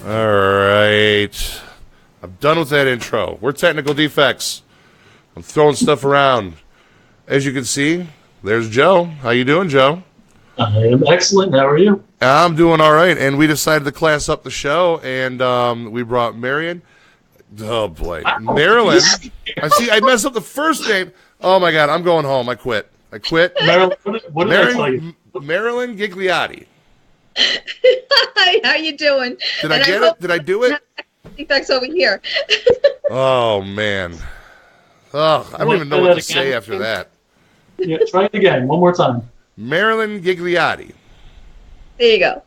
All right. I'm done with that intro. We're Technical Defects. I'm throwing stuff around. As you can see, there's Joe. How you doing, Joe? I am excellent. How are you? I'm doing all right. And we decided to class up the show, and we brought Marion. Oh, boy. Marilyn. I messed up the first name. Oh, my God. I'm going home. I quit. Marilyn, what did I tell you? Marilyn Ghigliotti. Hi, how you doing? Did I get it? Did I do it? Defects over here. Oh, man. Oh, I don't even know what to say after that. Yeah, try it again. One more time. Marilyn Ghigliotti. There you go.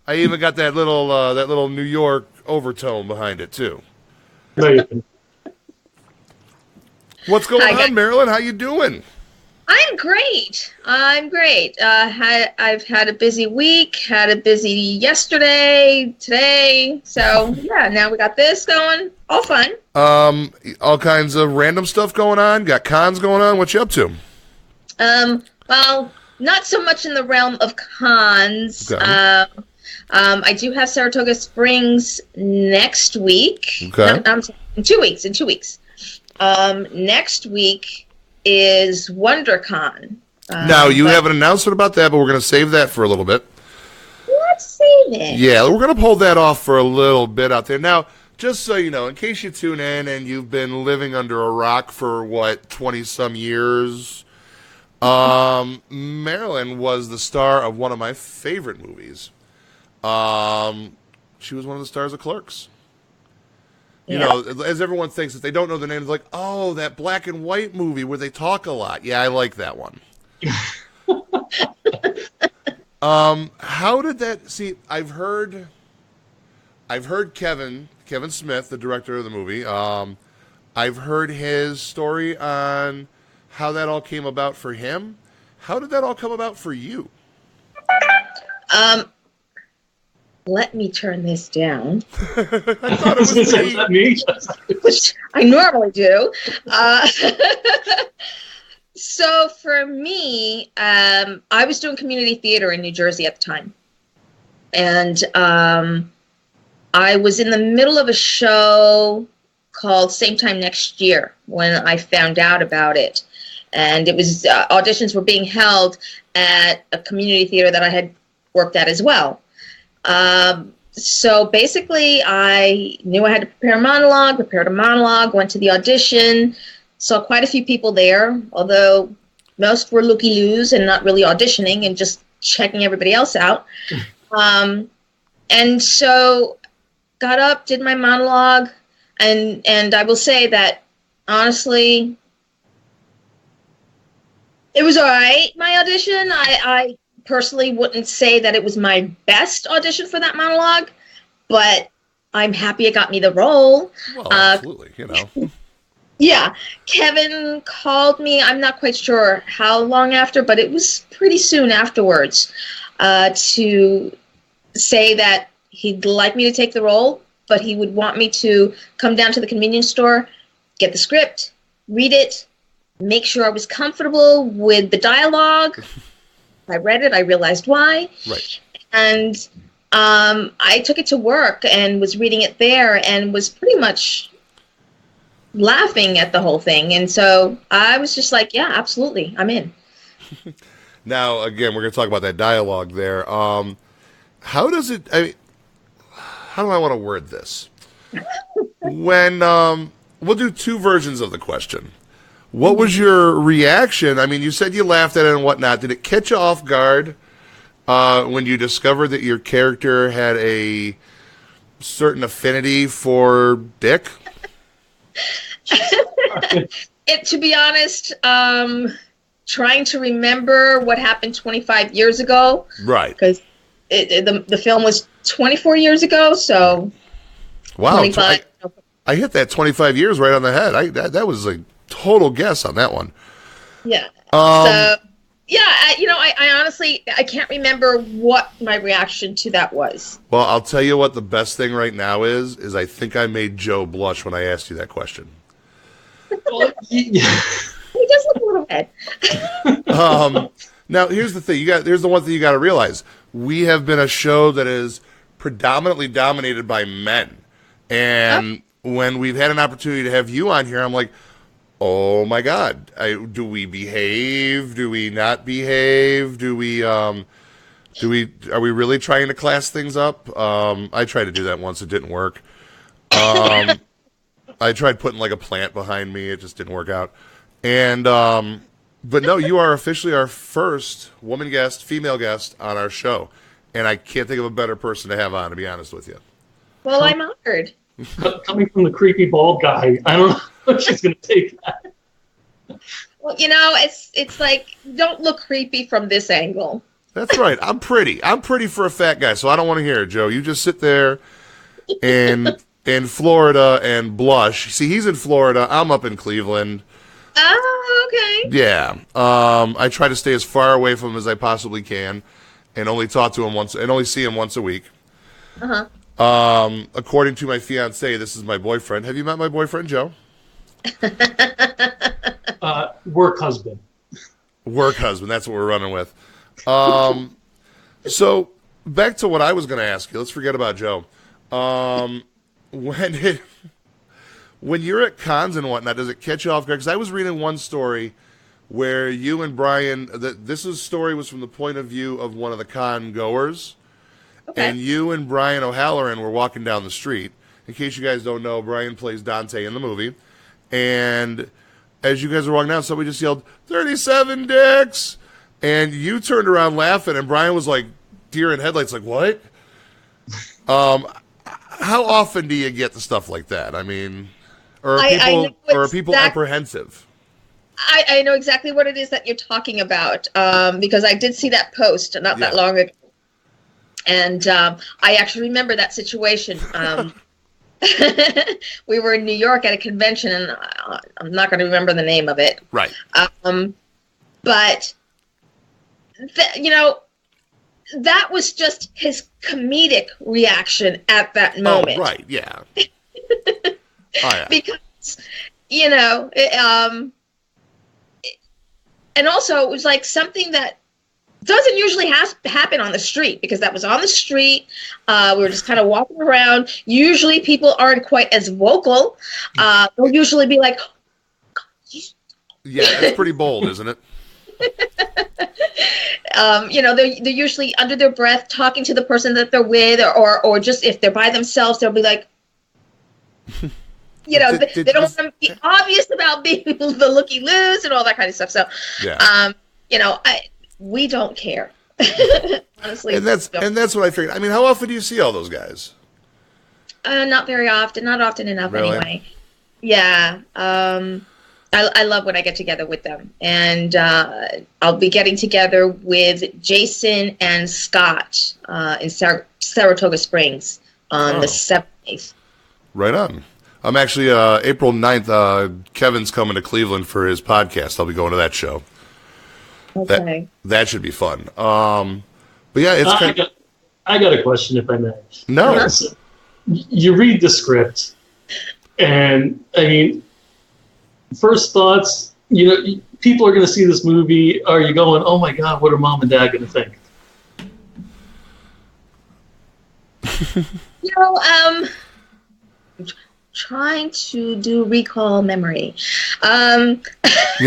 I even got that little New York overtone behind it too. There you go. What's going on, Marilyn? How you doing? I'm great. I've had a busy week, had a busy yesterday, today. So yeah, now we got this going. All fun. All kinds of random stuff going on. Got cons going on. What you up to? Well, not so much in the realm of cons. Okay. I do have Saratoga Springs next week. Okay. No, in 2 weeks. Next week is Wondercon. Now, you have an announcement about that, but we're going to save that for a little bit. Let's save it. Yeah, we're going to hold that off for a little bit out there. Now, just so you know, in case you tune in and you've been living under a rock for, 20-some years, Marilyn was the star of one of my favorite movies. She was one of the stars of Clerks. You know, as everyone thinks, if they don't know the name, they're like, oh, that black and white movie where they talk a lot. Yeah, I like that one. How did that, see, I've heard Kevin Smith, the director of the movie, I've heard his story on how that all came about for him. How did that all come about for you? Let me turn this down. I thought it was me. Which I normally do. So for me, I was doing community theater in New Jersey at the time. And I was in the middle of a show called Same Time Next Year when I found out about it. And it was auditions were being held at a community theater that I had worked at as well. So basically I knew I had to prepared a monologue, went to the audition, saw quite a few people there, although most were looky-loos and not really auditioning and just checking everybody else out. And so got up, did my monologue, and I will say that honestly, it was all right, my audition. I personally wouldn't say that it was my best audition for that monologue, but I'm happy it got me the role. Well, absolutely, you know. Yeah, Kevin called me, I'm not quite sure how long after, but it was pretty soon afterwards, to say that he'd like me to take the role, but he would want me to come down to the convenience store, get the script, read it, make sure I was comfortable with the dialogue. I read it, I realized why. Right. And I took it to work and was reading it there and was pretty much laughing at the whole thing. And so I was just like, yeah, absolutely, I'm in. Now, again, we're going to talk about that dialogue there. How does it, how do I want to word this? When, we'll do two versions of the question. What was your reaction? I mean, you said you laughed at it and whatnot. Did it catch you off guard when you discovered that your character had a certain affinity for Dick? To be honest, trying to remember what happened 25 years ago. Right. Because the film was 24 years ago, so... Wow. 25. I hit that 25 years right on the head. That was a total guess on that one. Yeah. So, yeah, I honestly, I can't remember what my reaction to that was. Well, I'll tell you what the best thing right now is I think I made Joe blush when I asked you that question. Well, He does look a little red. Now, here's the thing. Here's the one thing you got to realize. We have been a show that has predominantly dominated by men. And when we've had an opportunity to have you on here, I'm like, oh my God, do we behave? Do we not behave? Are we really trying to class things up? I tried to do that once. It didn't work. I tried putting like a plant behind me. It just didn't work out. And, but no, you are officially our first woman guest, female guest on our show. And I can't think of a better person to have on, to be honest with you. Well, I'm honored. Coming from the creepy bald guy, I don't know if she's going to take that. Well, it's like, don't look creepy from this angle. That's right. I'm pretty. I'm pretty for a fat guy, so I don't want to hear it, Joe. You just sit there in Florida and blush. See, he's in Florida. I'm up in Cleveland. Oh, okay. Yeah. I try to stay as far away from him as I possibly can, and only talk to him once, and only see him once a week. According to my fiance, this is my boyfriend. Have you met my boyfriend, Joe? Work husband. Work husband. That's what we're running with. So back to what I was going to ask you. Let's forget about Joe. When you're at cons and whatnot, does it catch you off guard? Because I was reading one story where you and Brian, story was from the point of view of one of the con goers. Okay. And you and Brian O'Halloran were walking down the street. In case you guys don't know, Brian plays Dante in the movie. And as you guys were walking down, somebody just yelled, 37 dicks! And you turned around laughing, and Brian was like, deer in headlights, like, what? How often do you get the stuff like that? I mean, are people apprehensive? I know exactly what it is that you're talking about, because I did see that post not that long ago. And I actually remember that situation. We were in New York at a convention, and I'm not going to remember the name of it. Right. But, that was just his comedic reaction at that moment. Oh, right, yeah. Oh, yeah. Because, and also it was like something that doesn't usually happen on the street, because that was on the street. We were just kind of walking around. Usually people aren't quite as vocal. They'll usually be like, oh, yeah, that's pretty bold, isn't it? They're usually under their breath talking to the person that they're with, or just if they're by themselves, they'll be like, they don't want to be obvious about being the looky-loos and all that kind of stuff. So, yeah. We don't care. Honestly. And that's what I figured. I mean, how often do you see all those guys? Not very often. Not often enough, really? Anyway. Yeah. I love when I get together with them. And I'll be getting together with Jason and Scott in Saratoga Springs on the 7th. Right on. I'm actually, April 9th, Kevin's coming to Cleveland for his podcast. I'll be going to that show. Okay. That should be fun. But yeah, it's I got a question, if I may. No. You read the script, and I mean, first thoughts, people are going to see this movie. Are you going, oh my God, what are mom and dad going to think? Trying to do recall memory. You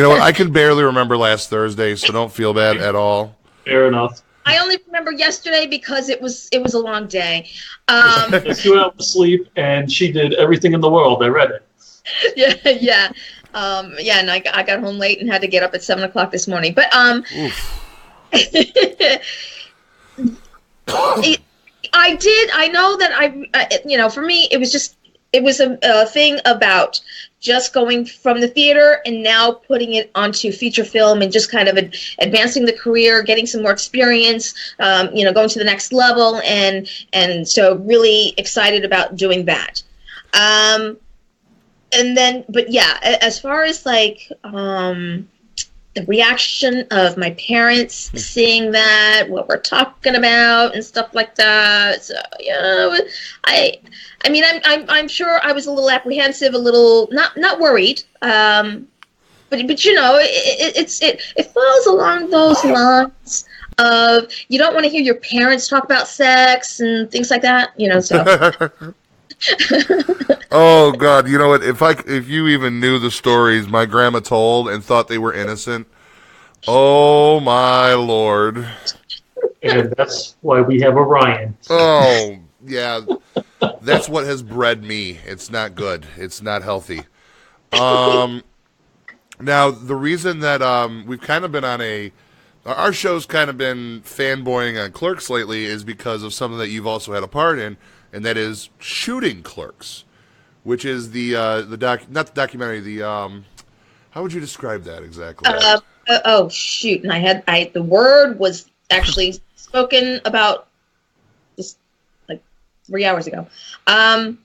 know what? I can barely remember last Thursday, so don't feel bad at all. Fair enough. I only remember yesterday because it was a long day. 2 hours of sleep, and she did everything in the world. I read it. Yeah. And I got home late and had to get up at 7 o'clock this morning. But I know that for me, it was a thing about just going from the theater and now putting it onto feature film and just kind of advancing the career, getting some more experience, going to the next level. And so really excited about doing that. As far as the reaction of my parents seeing that, what we're talking about and stuff like that. So, I'm sure I was a little apprehensive, a little not worried. But it falls along those lines of you don't want to hear your parents talk about sex and things like that, so. Oh God, you know what? If you even knew the stories my grandma told and thought they were innocent, oh my Lord. And that's why we have Orion. Oh yeah, that's what has bred me. It's not good. It's not healthy. Now the reason that we've kind of been on our show's kind of been fanboying on Clerks lately is because of something that you've also had a part in, and that is shooting Clerks, which is not the documentary. How would you describe that exactly? Oh shoot! And the word was actually spoken about just like 3 hours ago. I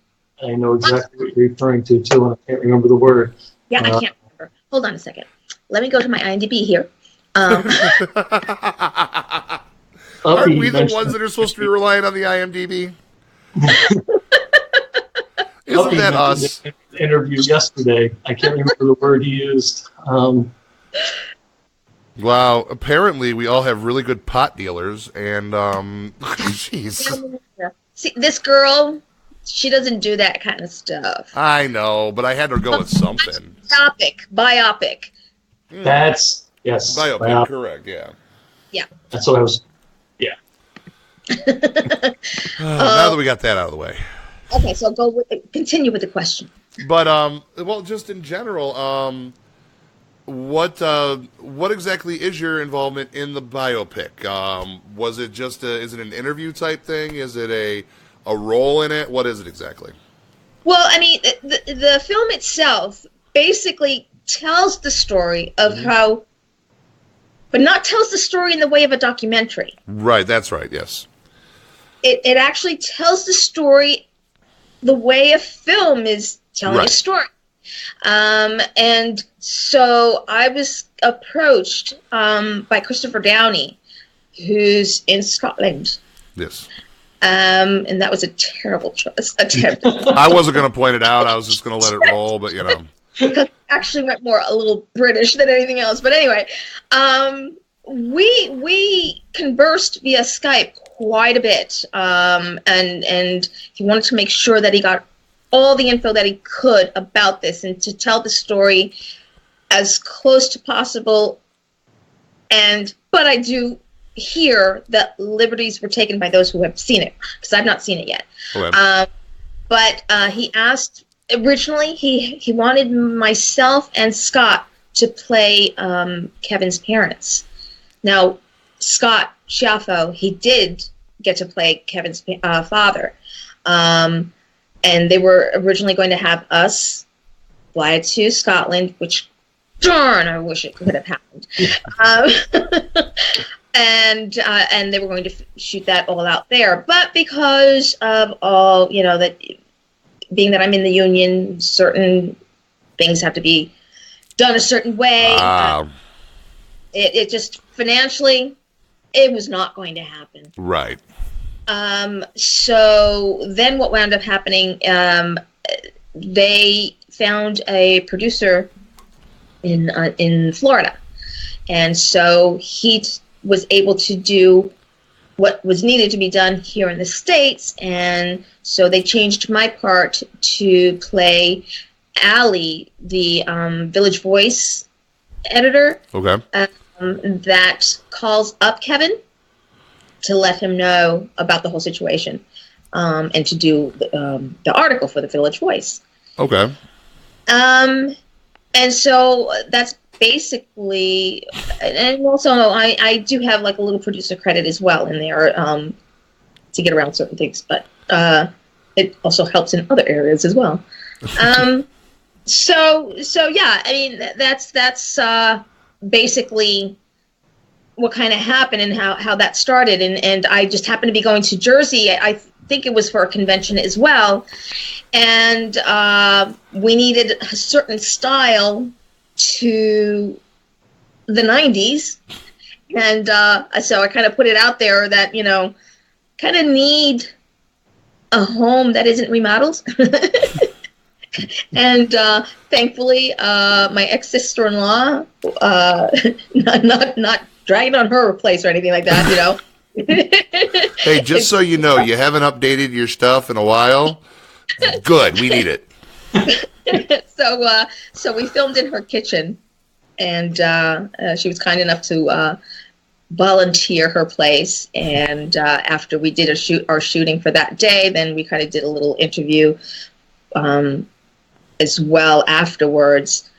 know exactly what you're referring to too, and I can't remember the word. Yeah, I can't remember. Hold on a second. Let me go to my IMDb here. Aren't we the ones that are supposed to be relying on the IMDb? Isn't that us? In the interview yesterday, I can't remember the word he used. Wow, apparently we all have really good pot dealers, and jeez. See, this girl, she doesn't do that kind of stuff. I know, but I had to go with something. Biopic. That's, yes. Biopic, correct, yeah. Yeah. That's what I was, yeah. Now that we got that out of the way. Okay, so continue with the question. But, well, just in general, what exactly is your involvement in the biopic? Was it just is it an interview type thing? Is it a role in it? What is it exactly? Well, I mean, the film itself basically tells the story of how, but not tells the story in the way of a documentary. Right, that's right, yes. It actually tells the story the way a film is telling a story. And so I was approached by Christopher Downey, who's in Scotland. Yes. And that was a terrible choice. I wasn't going to point it out. I was just going to let it roll, but Because it actually went more a little British than anything else. But anyway, we conversed via Skype quite a bit, and he wanted to make sure that he got all the info that he could about this and to tell the story as close to possible. But I do hear that liberties were taken by those who have seen it, because I've not seen it yet. Okay. But he asked, originally he wanted myself and Scott to play Kevin's parents. Now, Scott Schiaffo, he did get to play Kevin's father. And they were originally going to have us fly to Scotland, which, darn, I wish it could have happened. And they were going to shoot that all out there. But because of all, that being that I'm in the union, certain things have to be done a certain way. It just, financially, it was not going to happen. Right. So then what wound up happening, they found a producer in Florida. And so he was able to do what was needed to be done here in the States. And so they changed my part to play Allie, the Village Voice editor. Okay. That calls up Kevin to let him know about the whole situation, and to do the article for the Village Voice. Okay. And so that's basically, and also I do have like a little producer credit as well in there to get around certain things, but it also helps in other areas as well. So yeah, I mean that's basically what kind of happened and how that started, and I just happened to be going to Jersey. I think it was for a convention as well, and we needed a certain style to the 90s, and so I kind of put it out there that kind of need a home that isn't remodeled. And thankfully, my ex-sister-in-law, not dragging on her place or anything like that, you know. Hey, just so you know, you haven't updated your stuff in a while. Good, we need it. So we filmed in her kitchen, and she was kind enough to volunteer her place. And after we did our shooting for that day, then we kind of did a little interview as well afterwards.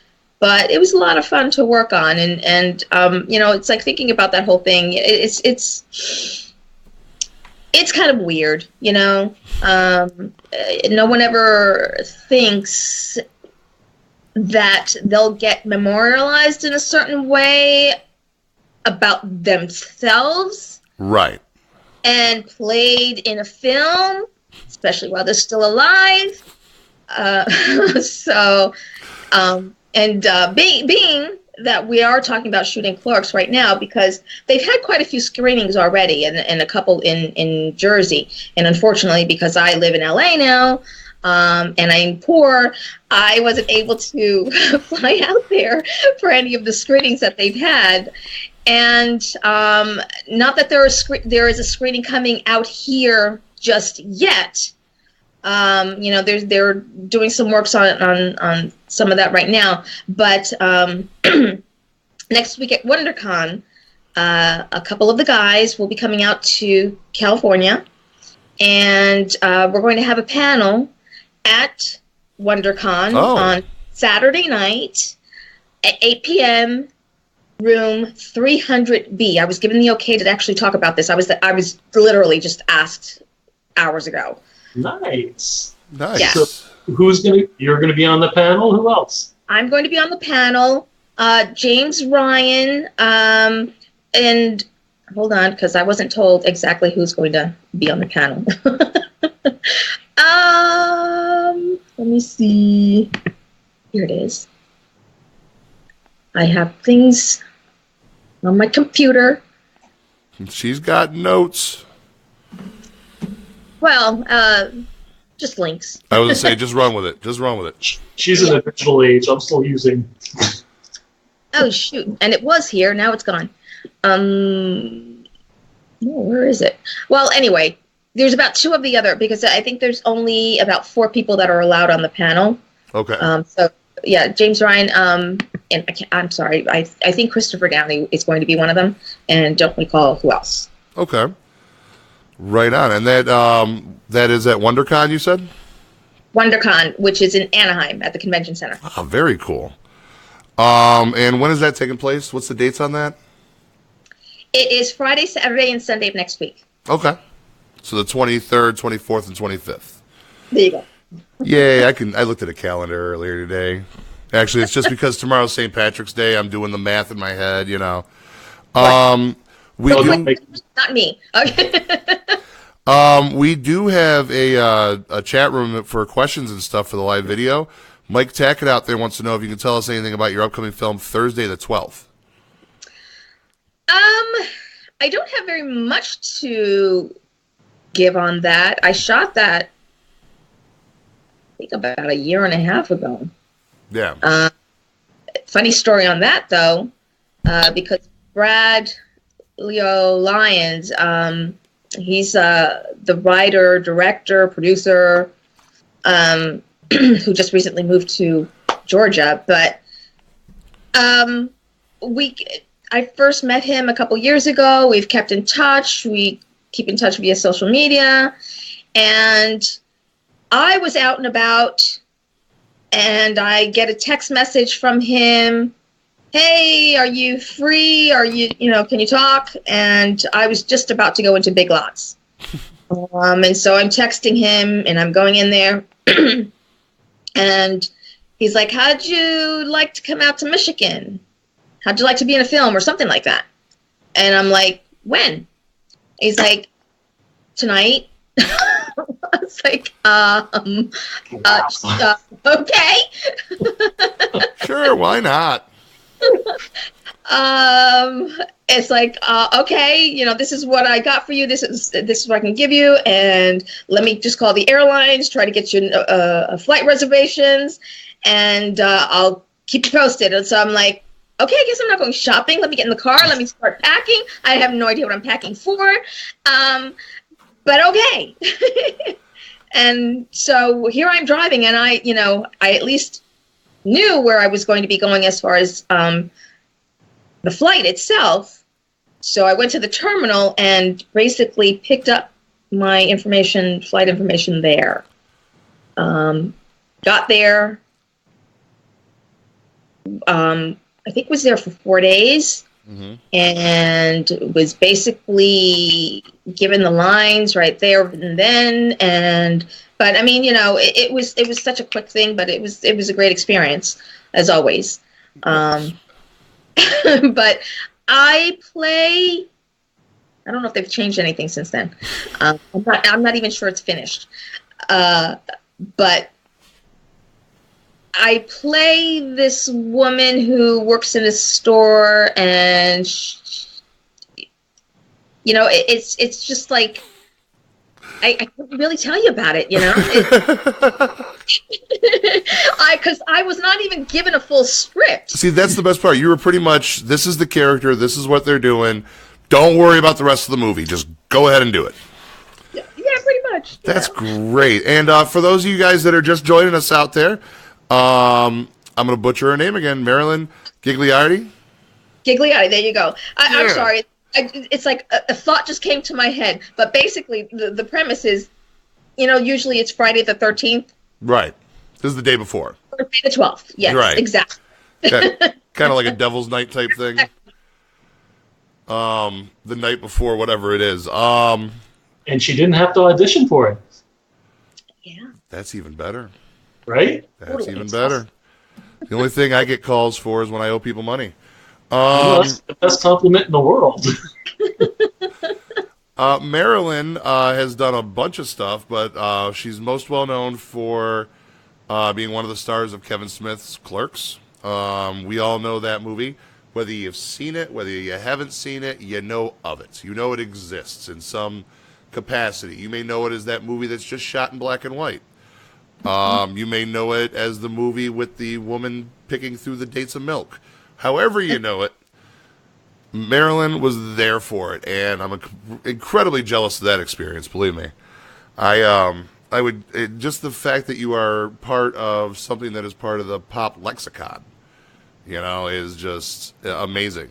But it was a lot of fun to work on, and you know, it's like thinking about that whole thing. It's kind of weird, you know. No one ever thinks that they'll get memorialized in a certain way about themselves, right? And played in a film, especially while they're still alive. Being that we are talking about shooting Clerks right now, because they've had quite a few screenings already, and a couple in Jersey. And unfortunately, because I live in LA now, and I'm poor, I wasn't able to fly out there for any of the screenings that they've had. And not that there is a screening coming out here just yet. You know, they're doing some works on some of that right now. But next week at Wondercon, a couple of the guys will be coming out to California, and we're going to have a panel at WonderCon on Saturday night at 8 p.m. room 300B. I was given the okay to actually talk about this. I was literally just asked hours ago. Nice. Yeah. So you're gonna be on the panel? Who else? I'm going to be on the panel. James Ryan, and hold on, because I wasn't told exactly who's going to be on the panel. Let me see. Here it is. I have things on my computer. She's got notes. Well, just links. I was going to say, just run with it. Just run with it. She's in a digital age. I'm still using. Oh, shoot. And it was here. Now it's gone. Where is it? Well, anyway, there's about two of the other, because I think there's only about 4 people that are allowed on the panel. Okay. So, yeah, James Ryan, and I'm sorry, I think Christopher Downey is going to be one of them, and don't recall who else. Okay. Right on. And that is at WonderCon, you said? WonderCon, which is in Anaheim at the convention center. Oh, very cool. And when is that taking place? What's the dates on that? It is Friday, Saturday, and Sunday of next week. Okay. So the 23rd, 24th, and 25th. There you go. Yay, I looked at a calendar earlier today. Actually, it's just because tomorrow's St. Patrick's Day. I'm doing the math in my head, you know. Not me. Okay. We do have a chat room for questions and stuff for the live video. Mike Tackett out there wants to know if you can tell us anything about your upcoming film, Thursday the 12th. I don't have very much to give on that. I shot that, I think, about 1.5 years ago. Yeah. Funny story on that, though, because Brad Leo Lyons, he's the writer, director, producer, who just recently moved to Georgia. But I first met him a couple years ago. We've kept in touch. We keep in touch via social media. And I was out and about, and I get a text message from him. Hey, are you free? Can you talk? And I was just about to go into Big Lots. And so I'm texting him, and I'm going in there. And he's like, how'd you like to come out to Michigan? How'd you like to be in a film or something like that? And I'm like, when? He's like, tonight. I was like, okay. Sure, why not? It's like, okay, this is what I got for you. This is what I can give you, and let me just call the airlines, try to get you flight reservations, and I'll keep you posted. And so I'm like, okay, I guess I'm not going shopping. Let me get in the car. Let me start packing. I have no idea what I'm packing for. But okay. And so here I'm driving, and I at least knew where I was going to be going as far as the flight itself. So I went to the terminal and basically picked up my flight information there. Got there. I think was there for 4 days, and was basically given the lines right there and then. But I mean, it was such a quick thing, but it was a great experience as always. But I don't know if they've changed anything since then. I'm not even sure it's finished. But I play this woman who works in a store, and it's just like I can't really tell you about it, because I was not even given a full script. See, that's the best part. You were pretty much, this is the character, this is what they're doing. Don't worry about the rest of the movie. Just go ahead and do it. Yeah, pretty much. That's great. And for those of you guys that are just joining us out there, I'm going to butcher her name again. Marilyn Ghigliotti? Ghigliotti, there you go. I'm sorry. It's like a thought just came to my head. But basically, the premise is, usually it's Friday the 13th. Right. This is the day before. Thursday the 12th. Yes, right. Exactly. Kind of like a Devil's Night type thing. The night before, whatever it is. And she didn't have to audition for it. Yeah. That's even better. Right? That's even better. The only thing I get calls for is when I owe people money. That's the best compliment in the world. Marilyn has done a bunch of stuff, but she's most well known for being one of the stars of Kevin Smith's Clerks. We all know that movie. Whether you've seen it, whether you haven't seen it, you know of it. You know it exists in some capacity. You may know it as that movie that's just shot in black and white. You may know it as the movie with the woman picking through the dates of milk. However you know it, Marilyn was there for it, and I'm incredibly jealous of that experience, believe me. Just the fact that you are part of something that is part of the pop lexicon, is just amazing.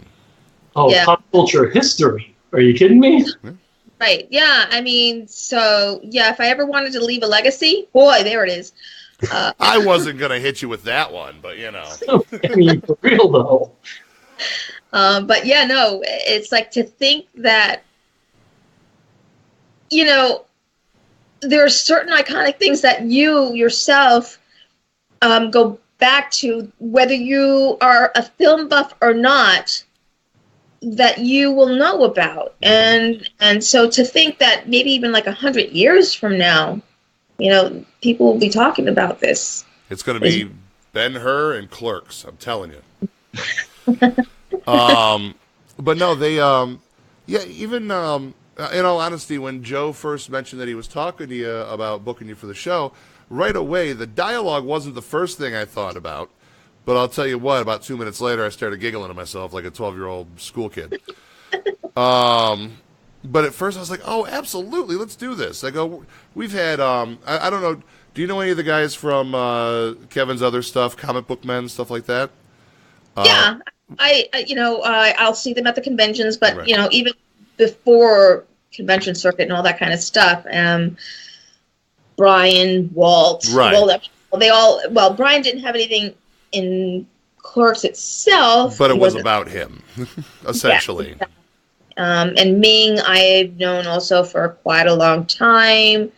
Oh, yeah. Pop culture history. Are you kidding me? Yeah. Right. Yeah. I mean, so, yeah, if I ever wanted to leave a legacy, boy, there it is. I wasn't going to hit you with that one, but, I mean, for real, though. But, yeah, no, it's like to think that, there are certain iconic things that you yourself go back to, whether you are a film buff or not, that you will know about. And so to think that maybe even like 100 years from now, people will be talking about this. It's going to be Ben-Hur and Clerks, I'm telling you. But no, they, even in all honesty, when Joe first mentioned that he was talking to you about booking you for the show, right away, the dialogue wasn't the first thing I thought about. But I'll tell you what, about 2 minutes later, I started giggling to myself like a 12-year-old school kid. But at first I was like, oh, absolutely, let's do this. I go, we've had, I don't know, do you know any of the guys from Kevin's other stuff, Comic Book Men, stuff like that? Yeah, I'll see them at the conventions, but, right. Even before convention circuit and all that kind of stuff, Brian, Walt, right. Brian didn't have anything in Clerks itself, but it was about him, essentially. Yeah, and Ming, I've known also for quite a long time.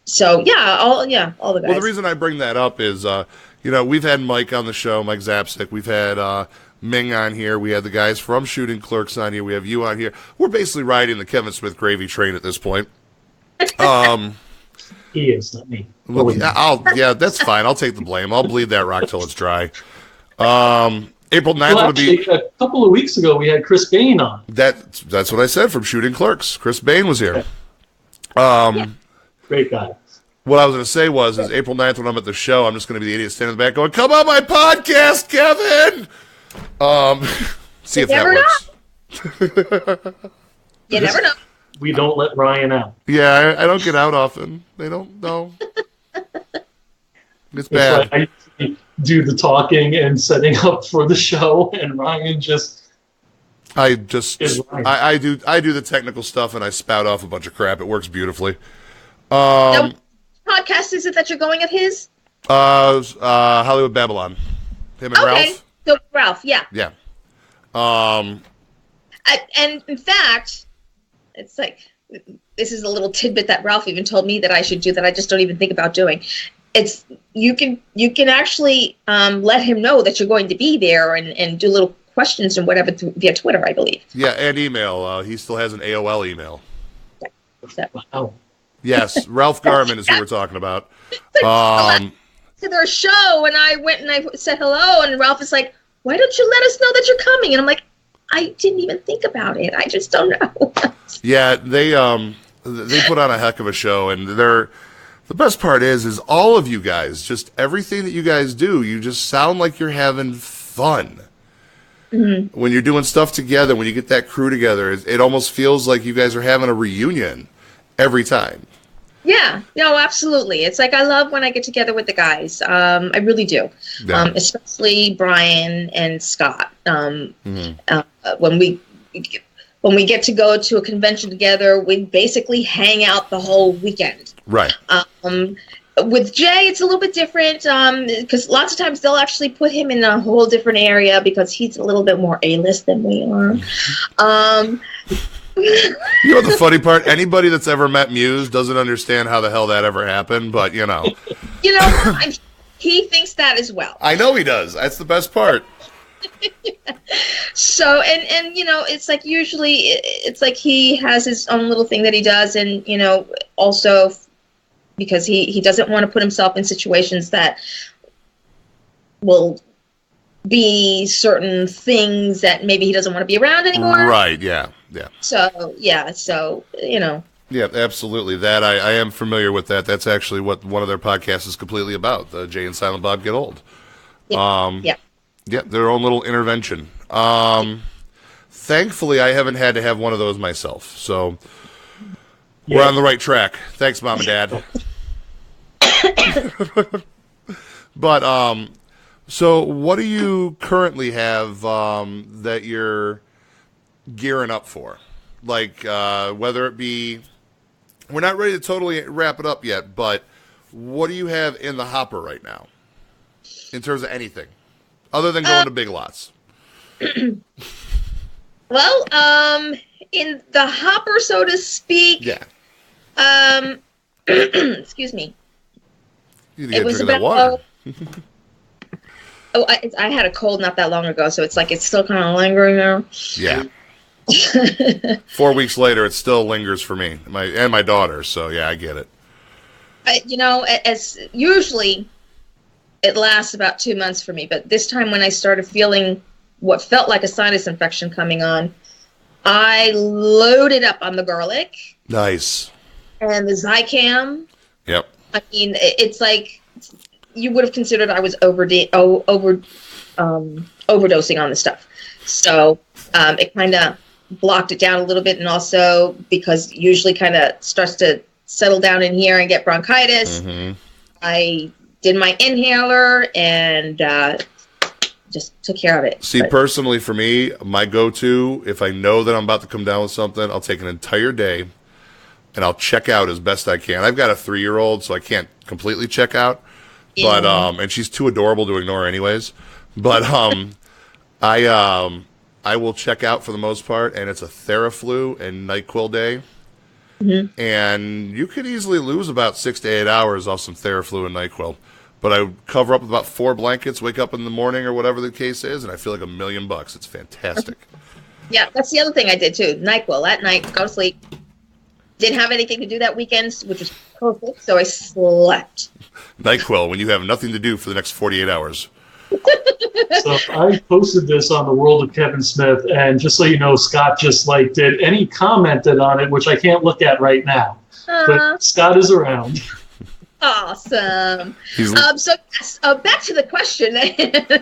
So all the guys. Well, the reason I bring that up is, we've had Mike on the show, Mike Zapsik. We've had Ming on here. We had the guys from shooting Clerks on here. We have you on here. We're basically riding the Kevin Smith gravy train at this point. He is, not me. Well, that's fine. I'll take the blame. I'll bleed that rock till it's dry. April 9th will be... a couple of weeks ago, we had Chris Bain on. That's what I said from shooting Clerks. Chris Bain was here. Great guy. what I was going to say is April 9th when I'm at the show, I'm just going to be the idiot standing in the back going, "Come on my podcast, Kevin!" See if that works. You never know. We don't let Ryan out. Yeah, I don't get out often. They don't know. It's bad. It's like I do the talking and setting up for the show, and Ryan just... I do the technical stuff, and I spout off a bunch of crap. It works beautifully. Now, podcast is it that you're going of his? Hollywood Babylon. Him and Ralph. So Ralph, yeah. Yeah. And in fact, it's like, this is a little tidbit that Ralph even told me that I should do that I just don't even think about doing. It's you can actually let him know that you're going to be there and do little questions and whatever via Twitter, I believe. Yeah, and email. He still has an AOL email. Wow. Yes, Ralph Garman is who we're talking about. To their show, and I went and I said hello, and Ralph is like, "Why don't you let us know that you're coming?" And I'm like, I didn't even think about it. I just don't know. Yeah, they put on a heck of a show, and the best part is all of you guys, just everything that you guys do, you just sound like you're having fun. Mm-hmm. When you're doing stuff together, when you get that crew together, it almost feels like you guys are having a reunion every time. Yeah, no, absolutely. It's like I love when I get together with the guys. I really do, yeah. Especially Brian and Scott. Mm-hmm. When we get to go to a convention together, we basically hang out the whole weekend. Right. With Jay, it's a little bit different because lots of times they'll actually put him in a whole different area because he's a little bit more A-list than we are. You know the funny part? Anybody that's ever met Muse doesn't understand how the hell that ever happened, but you know. He thinks that as well. I know he does. That's the best part. So, and it's like usually it's like he has his own little thing that he does, and also because he doesn't want to put himself in situations that will be certain things that maybe he doesn't want to be around anymore. Right, yeah. So, yeah, Yeah, absolutely. That I am familiar with that. That's actually what one of their podcasts is completely about. Jay and Silent Bob Get Old. Yeah. Yeah, their own little intervention. Thankfully, I haven't had to have one of those myself. So we're on the right track. Thanks, Mom and Dad. But, so what do you currently have that you're gearing up for? Like, whether it be, we're not ready to totally wrap it up yet, but what do you have in the hopper right now in terms of anything other than going to Big Lots? Well, in the hopper, so to speak. Yeah. Excuse me. It was about water. I had a cold not that long ago, so it's like it's still kind of lingering there. Yeah. 4 weeks later, it still lingers for me and my daughter. So yeah, I get it. As usually, it lasts about 2 months for me. But this time, when I started feeling what felt like a sinus infection coming on, I loaded up on the garlic. Nice. And the Zicam. Yep. I mean, it's like you would have considered I was overdosing on the stuff. So it kind of blocked it down a little bit, and also because usually kind of starts to settle down in here and get bronchitis. Mm-hmm. I did my inhaler and just took care of it. See, personally for me, my go-to, if I know that I'm about to come down with something, I'll take an entire day and I'll check out as best I can. I've got a 3-year-old, so I can't completely check out. But and she's too adorable to ignore anyways. But I will check out for the most part, and it's a Theraflu and NyQuil day. Mm-hmm. And you could easily lose about 6 to 8 hours off some Theraflu and NyQuil. But I would cover up with about 4 blankets, wake up in the morning or whatever the case is, and I feel like $1 million. It's fantastic. Yeah, that's the other thing I did too. NyQuil at night, go to sleep. Didn't have anything to do that weekend, which was perfect, so I slept. NyQuil, when you have nothing to do for the next 48 hours. So I posted this on the World of Kevin Smith, and just so you know, Scott just liked it, and he commented on it, which I can't look at right now. But Scott is around. Awesome. He's So yes, back to the question.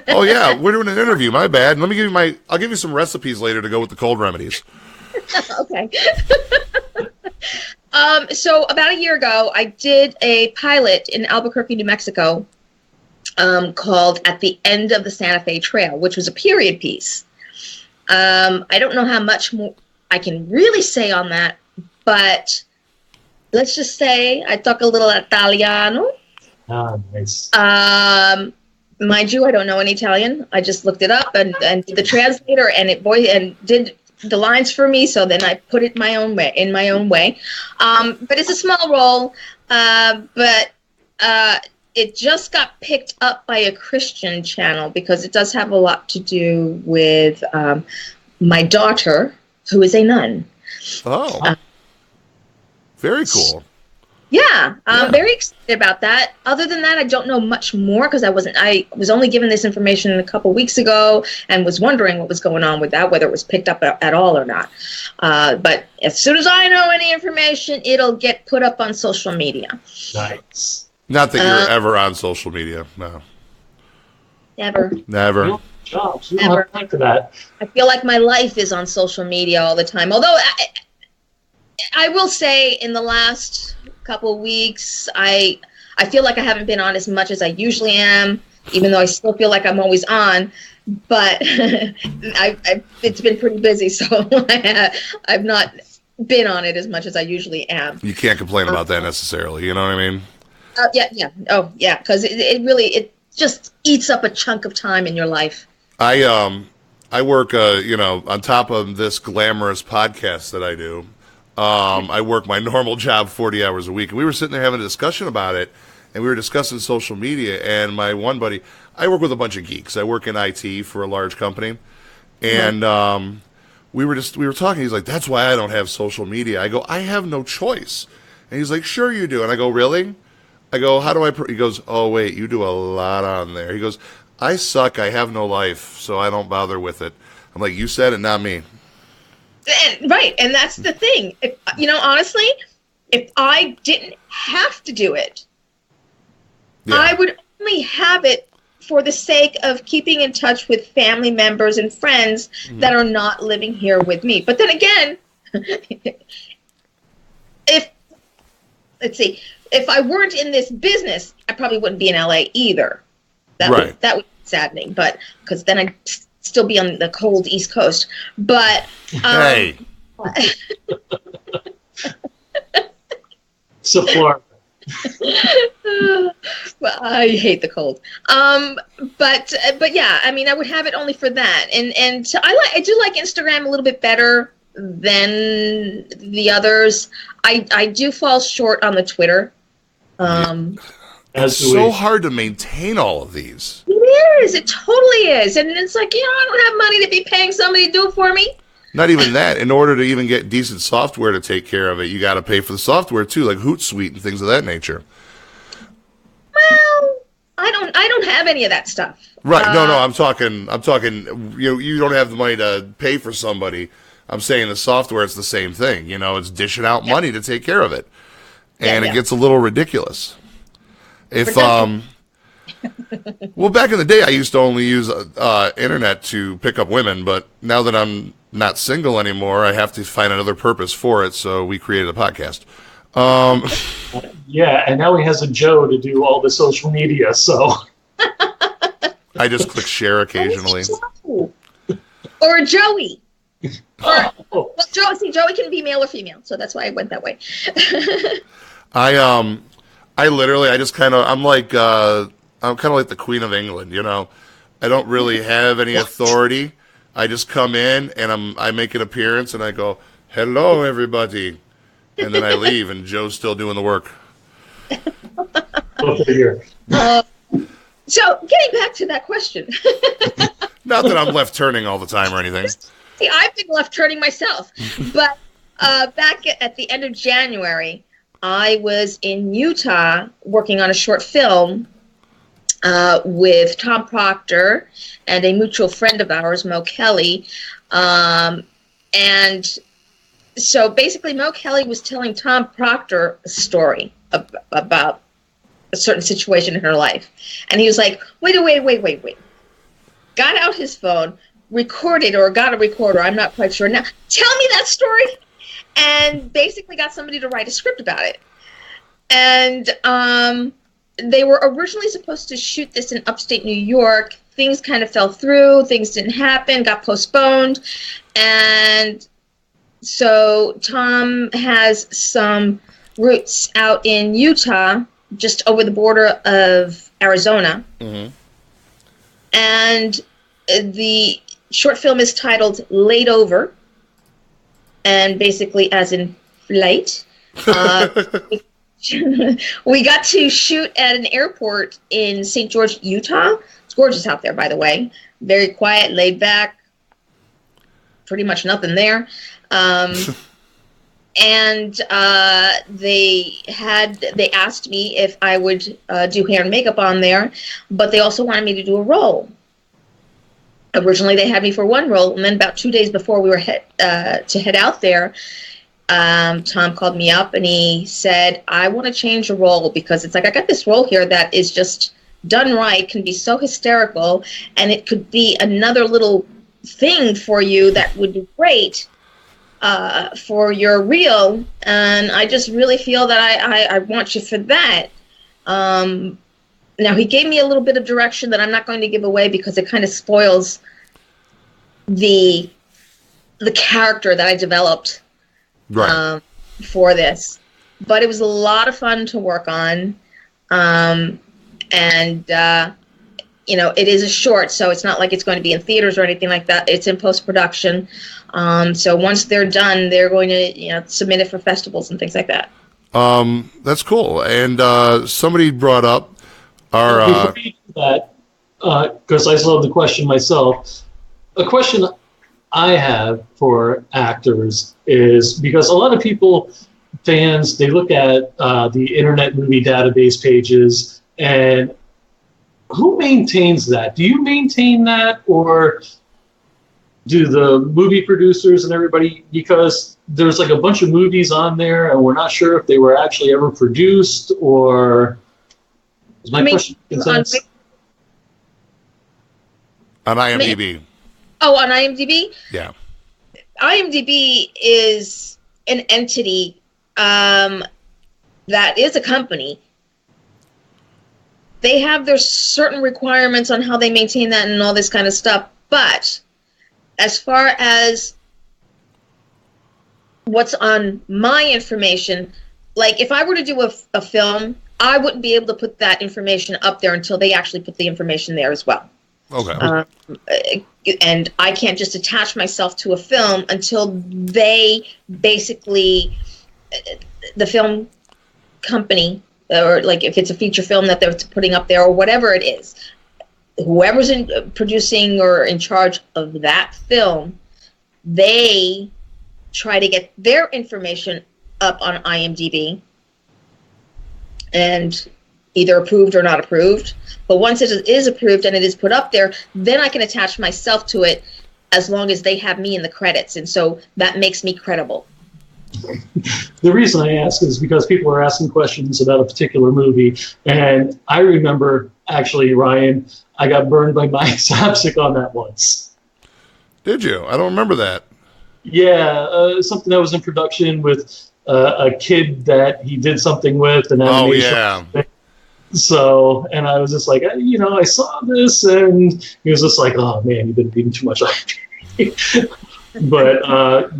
oh yeah, we're doing an interview. My bad. Let me give you I'll give you some recipes later to go with the cold remedies. Okay. So about a year ago, I did a pilot in Albuquerque, New Mexico, called "At the End of the Santa Fe Trail," which was a period piece. I don't know how much more I can really say on that, but let's just say I talk a little Italiano. Ah, nice. Mind you, I don't know any Italian. I just looked it up and did the translator, and did the lines for me. So then I put it in my own way. But it's a small role. But it just got picked up by a Christian channel because it does have a lot to do with my daughter, who is a nun. Oh, very cool. Yeah, I'm very excited about that. Other than that, I don't know much more because I was only given this information a couple weeks ago and was wondering what was going on with that, whether it was picked up at all or not. But as soon as I know any information, it'll get put up on social media. Nice. Not that you're ever on social media. No. Never. Never. Jobs. You don't have time for that. I feel like my life is on social media all the time. Although I will say in the last couple of weeks, I feel like I haven't been on as much as I usually am, even though I still feel like I'm always on. But it's been pretty busy, so I've not been on it as much as I usually am. You can't complain about that necessarily. You know what I mean? Yeah. Oh, yeah, because it really just eats up a chunk of time in your life. I work, on top of this glamorous podcast that I do. I work my normal job 40 hours a week. And we were sitting there having a discussion about it, and we were discussing social media. And my one buddy, I work with a bunch of geeks. I work in IT for a large company. And we were talking. He's like, that's why I don't have social media. I go, I have no choice. And he's like, sure you do. And I go, really? I go, how do I? He goes, oh, wait, you do a lot on there. He goes, I suck. I have no life, so I don't bother with it. I'm like, you said it, not me. Right, and that's the thing. Honestly, if I didn't have to do it, I would only have it for the sake of keeping in touch with family members and friends that are not living here with me. But then again, if I weren't in this business, I probably wouldn't be in LA either. That would be saddening, but because then I'd still be on the cold East Coast. But hey, so Florida. Well, I hate the cold. But yeah, I mean, I would have it only for that, and I do like Instagram a little bit better than the others. I do fall short on the Twitter. It's so hard to maintain all of these. It is. It totally is. And it's like, I don't have money to be paying somebody to do it for me. Not even that. In order to even get decent software to take care of it, you got to pay for the software too, like Hootsuite and things of that nature. Well, I don't have any of that stuff. Right. No, I'm talking, you don't have the money to pay for somebody. I'm saying the software is the same thing. It's dishing out money to take care of it. And it gets a little ridiculous. Well, back in the day, I used to only use internet to pick up women, but now that I'm not single anymore, I have to find another purpose for it, so we created a podcast. Yeah, and now he has a Joe to do all the social media, so... I just click share occasionally. Or a Joey. Well, Joey can be male or female, so that's why I went that way. I'm kind of like the Queen of England, I don't really have any authority. I just come in and I make an appearance and I go, hello, everybody. And then I leave and Joe's still doing the work. So getting back to that question. Not that I'm left turning all the time or anything. See, I've been left turning myself. But back at the end of January, I was in Utah working on a short film with Tom Proctor and a mutual friend of ours, Mo Kelly. And so basically Mo Kelly was telling Tom Proctor a story about a certain situation in her life. And he was like, wait. Got out his phone, recorded, or got a recorder, I'm not quite sure now. Tell me that story. And basically got somebody to write a script about it. And they were originally supposed to shoot this in upstate New York. Things kind of fell through. Things didn't happen, got postponed. And so Tom has some roots out in Utah, just over the border of Arizona. Mm-hmm. And the short film is titled Laid Over, and basically as in flight. We got to shoot at an airport in St. George, Utah. It's gorgeous out there, by the way. Very quiet, laid back. Pretty much nothing there. And they asked me if I would do hair and makeup on there, but they also wanted me to do a role. Originally, they had me for one role, and then about 2 days before we were to head out there, Tom called me up and he said, I want to change the role because it's like, I got this role here that is just done right, can be so hysterical, and it could be another little thing for you that would be great for your reel, and I just really feel that I want you for that. Now, he gave me a little bit of direction that I'm not going to give away because it kind of spoils the character that I developed for this. But it was a lot of fun to work on. And, it is a short, so it's not like it's going to be in theaters or anything like that. It's in post-production. So once they're done, they're going to submit it for festivals and things like that. That's cool. And somebody brought up our... Before you do that, because I still have the question myself, a question I have for actors is, because a lot of people, fans, they look at the Internet Movie Database pages, and who maintains that? Do you maintain that, or do the movie producers and everybody? Because there's like a bunch of movies on there, and we're not sure if they were actually ever produced, or... Is my question on IMDb. On IMDb? Yeah. IMDb is an entity that is a company. They have their certain requirements on how they maintain that and all this kind of stuff. But as far as what's on my information, like if I were to do a film, I wouldn't be able to put that information up there until they actually put the information there as well. Okay. And I can't just attach myself to a film until they basically, the film company, or like if it's a feature film that they're putting up there or whatever it is, whoever's producing or in charge of that film, they try to get their information up on IMDb and either approved or not approved. But once it is approved and it is put up there, then I can attach myself to it as long as they have me in the credits. And so that makes me credible. The reason I ask is because people are asking questions about a particular movie. And I remember, actually, Ryan, I got burned by Mike Sapsik on that once. Did you? I don't remember that. Yeah, something that was in production with a kid that he did something with, an animation. Oh, yeah. So, and I was just like, I saw this, and he was just like, oh, man, you've been reading too much IMDb. But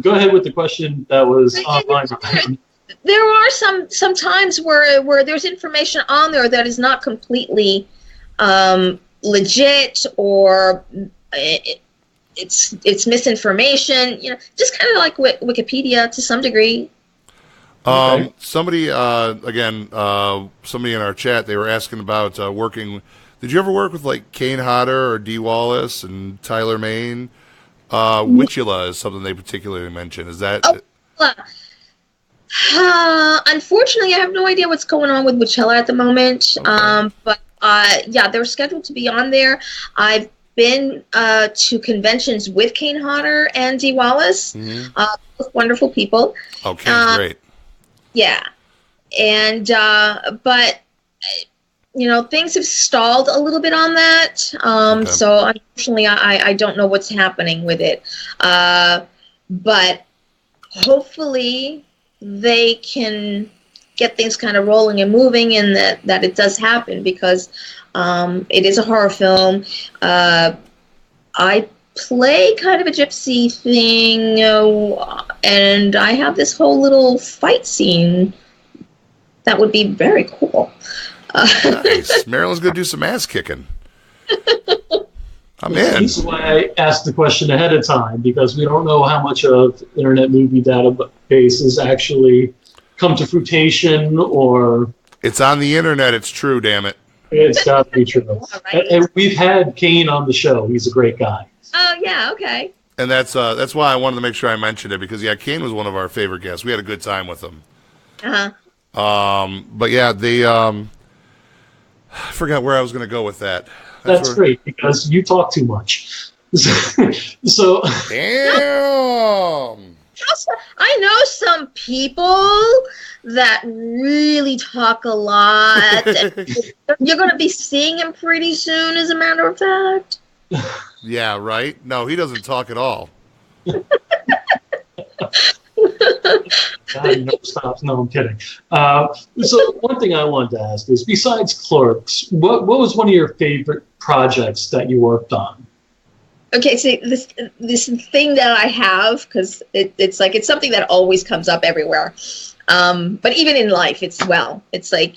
go ahead with the question that was online. There are some times where there's information on there that is not completely legit, or it's misinformation. Just kind of like Wikipedia to some degree. Okay. Somebody in our chat, they were asking about working. Did you ever work with like Kane Hodder or Dee Wallace and Tyler Mane? Wichita is something they particularly mention. Is that? Unfortunately, I have no idea what's going on with Wichita at the moment. Okay. But they're scheduled to be on there. I've been to conventions with Kane Hodder and Dee Wallace. Mm-hmm. Both wonderful people. Oh, Kane's great. Yeah, and but things have stalled a little bit on that. So unfortunately, I don't know what's happening with it. But hopefully they can get things kind of rolling and moving, and that it does happen, because it is a horror film. I play kind of a gypsy thing, and I have this whole little fight scene that would be very cool. Nice. Marilyn's going to do some ass kicking. I'm in. That's why I asked the question ahead of time, because we don't know how much of Internet Movie Database is actually come to fruition, or... It's on the internet. It's true, damn it. It's got to be true. And we've had Kane on the show. He's a great guy. Oh, yeah, okay. And that's why I wanted to make sure I mentioned it, because, Kane was one of our favorite guests. We had a good time with him. But, I forgot where I was going to go with that. That's great, because you talk too much. So damn. I know some people that really talk a lot. You're going to be seeing him pretty soon, as a matter of fact. Yeah, right? No, he doesn't talk at all. God, no, stop. No, I'm kidding. So one thing I wanted to ask is, besides Clerks, what was one of your favorite projects that you worked on? Okay, so this thing that I have, because it's something that always comes up everywhere. But even in life, it's like,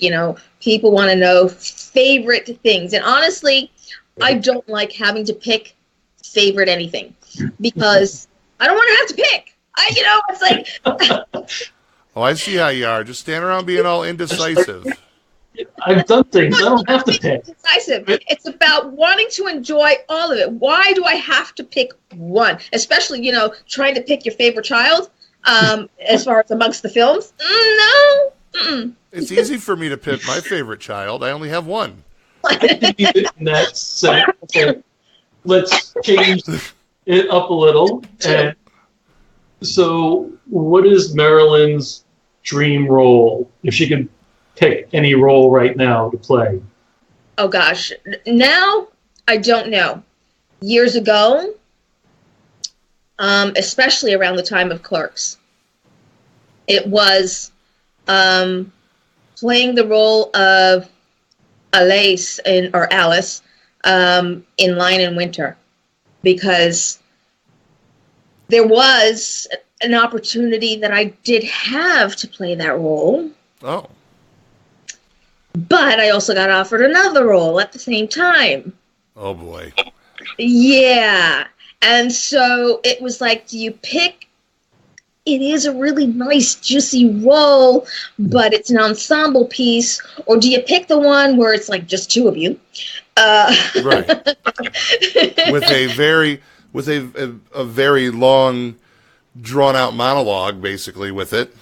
people want to know favorite things. And honestly, I don't like having to pick favorite anything, because I don't want to have to pick. It's like... Oh, I see how you are. Just stand around being all indecisive. I've done things. I don't have to pick. Decisive. It's about wanting to enjoy all of it. Why do I have to pick one? Especially, trying to pick your favorite child, as far as amongst the films. No. Mm-mm. It's easy for me to pick my favorite child. I only have one. I can leave it in that sense. Okay, let's change it up a little. And so, what is Marilyn's dream role, if she could pick any role right now to play? Oh gosh, now I don't know. Years ago, especially around the time of Clerks, it was playing the role of Alice in Lion in Winter, because there was an opportunity that I did have to play that role. Oh. But I also got offered another role at the same time. Oh, boy. Yeah. And so it was like, do you pick? It is a really nice, juicy role, but it's an ensemble piece. Or do you pick the one where it's like just two of you? Right. With a very long, drawn-out monologue, basically, with it.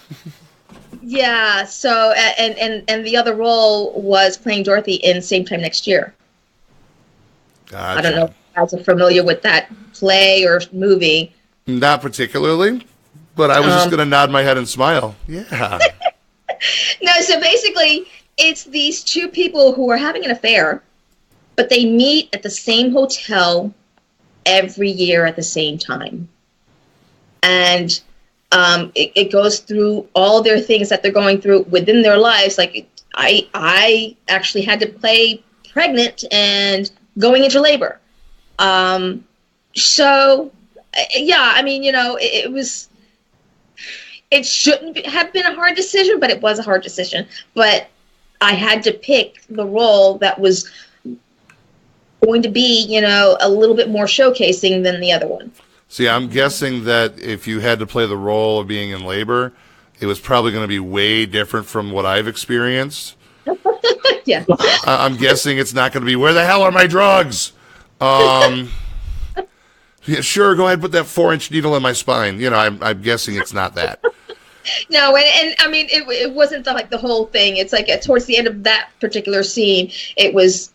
Yeah, so, and the other role was playing Dorothy in Same Time Next Year. Gotcha. I don't know if you guys are familiar with that play or movie. Not particularly, but I was just going to nod my head and smile. Yeah. No, so basically, it's these two people who are having an affair, but they meet at the same hotel every year at the same time. And it goes through all their things that they're going through within their lives. Like, I actually had to play pregnant and going into labor. So, yeah, I mean, it shouldn't have been a hard decision, but it was a hard decision. But I had to pick the role that was going to be, a little bit more showcasing than the other one. See, I'm guessing that if you had to play the role of being in labor, it was probably going to be way different from what I've experienced. Yeah. I'm guessing it's not going to be, where the hell are my drugs? Yeah, sure, go ahead and put that 4-inch needle in my spine. I'm guessing it's not that. No, and I mean, it wasn't the whole thing. It's like towards the end of that particular scene, it was,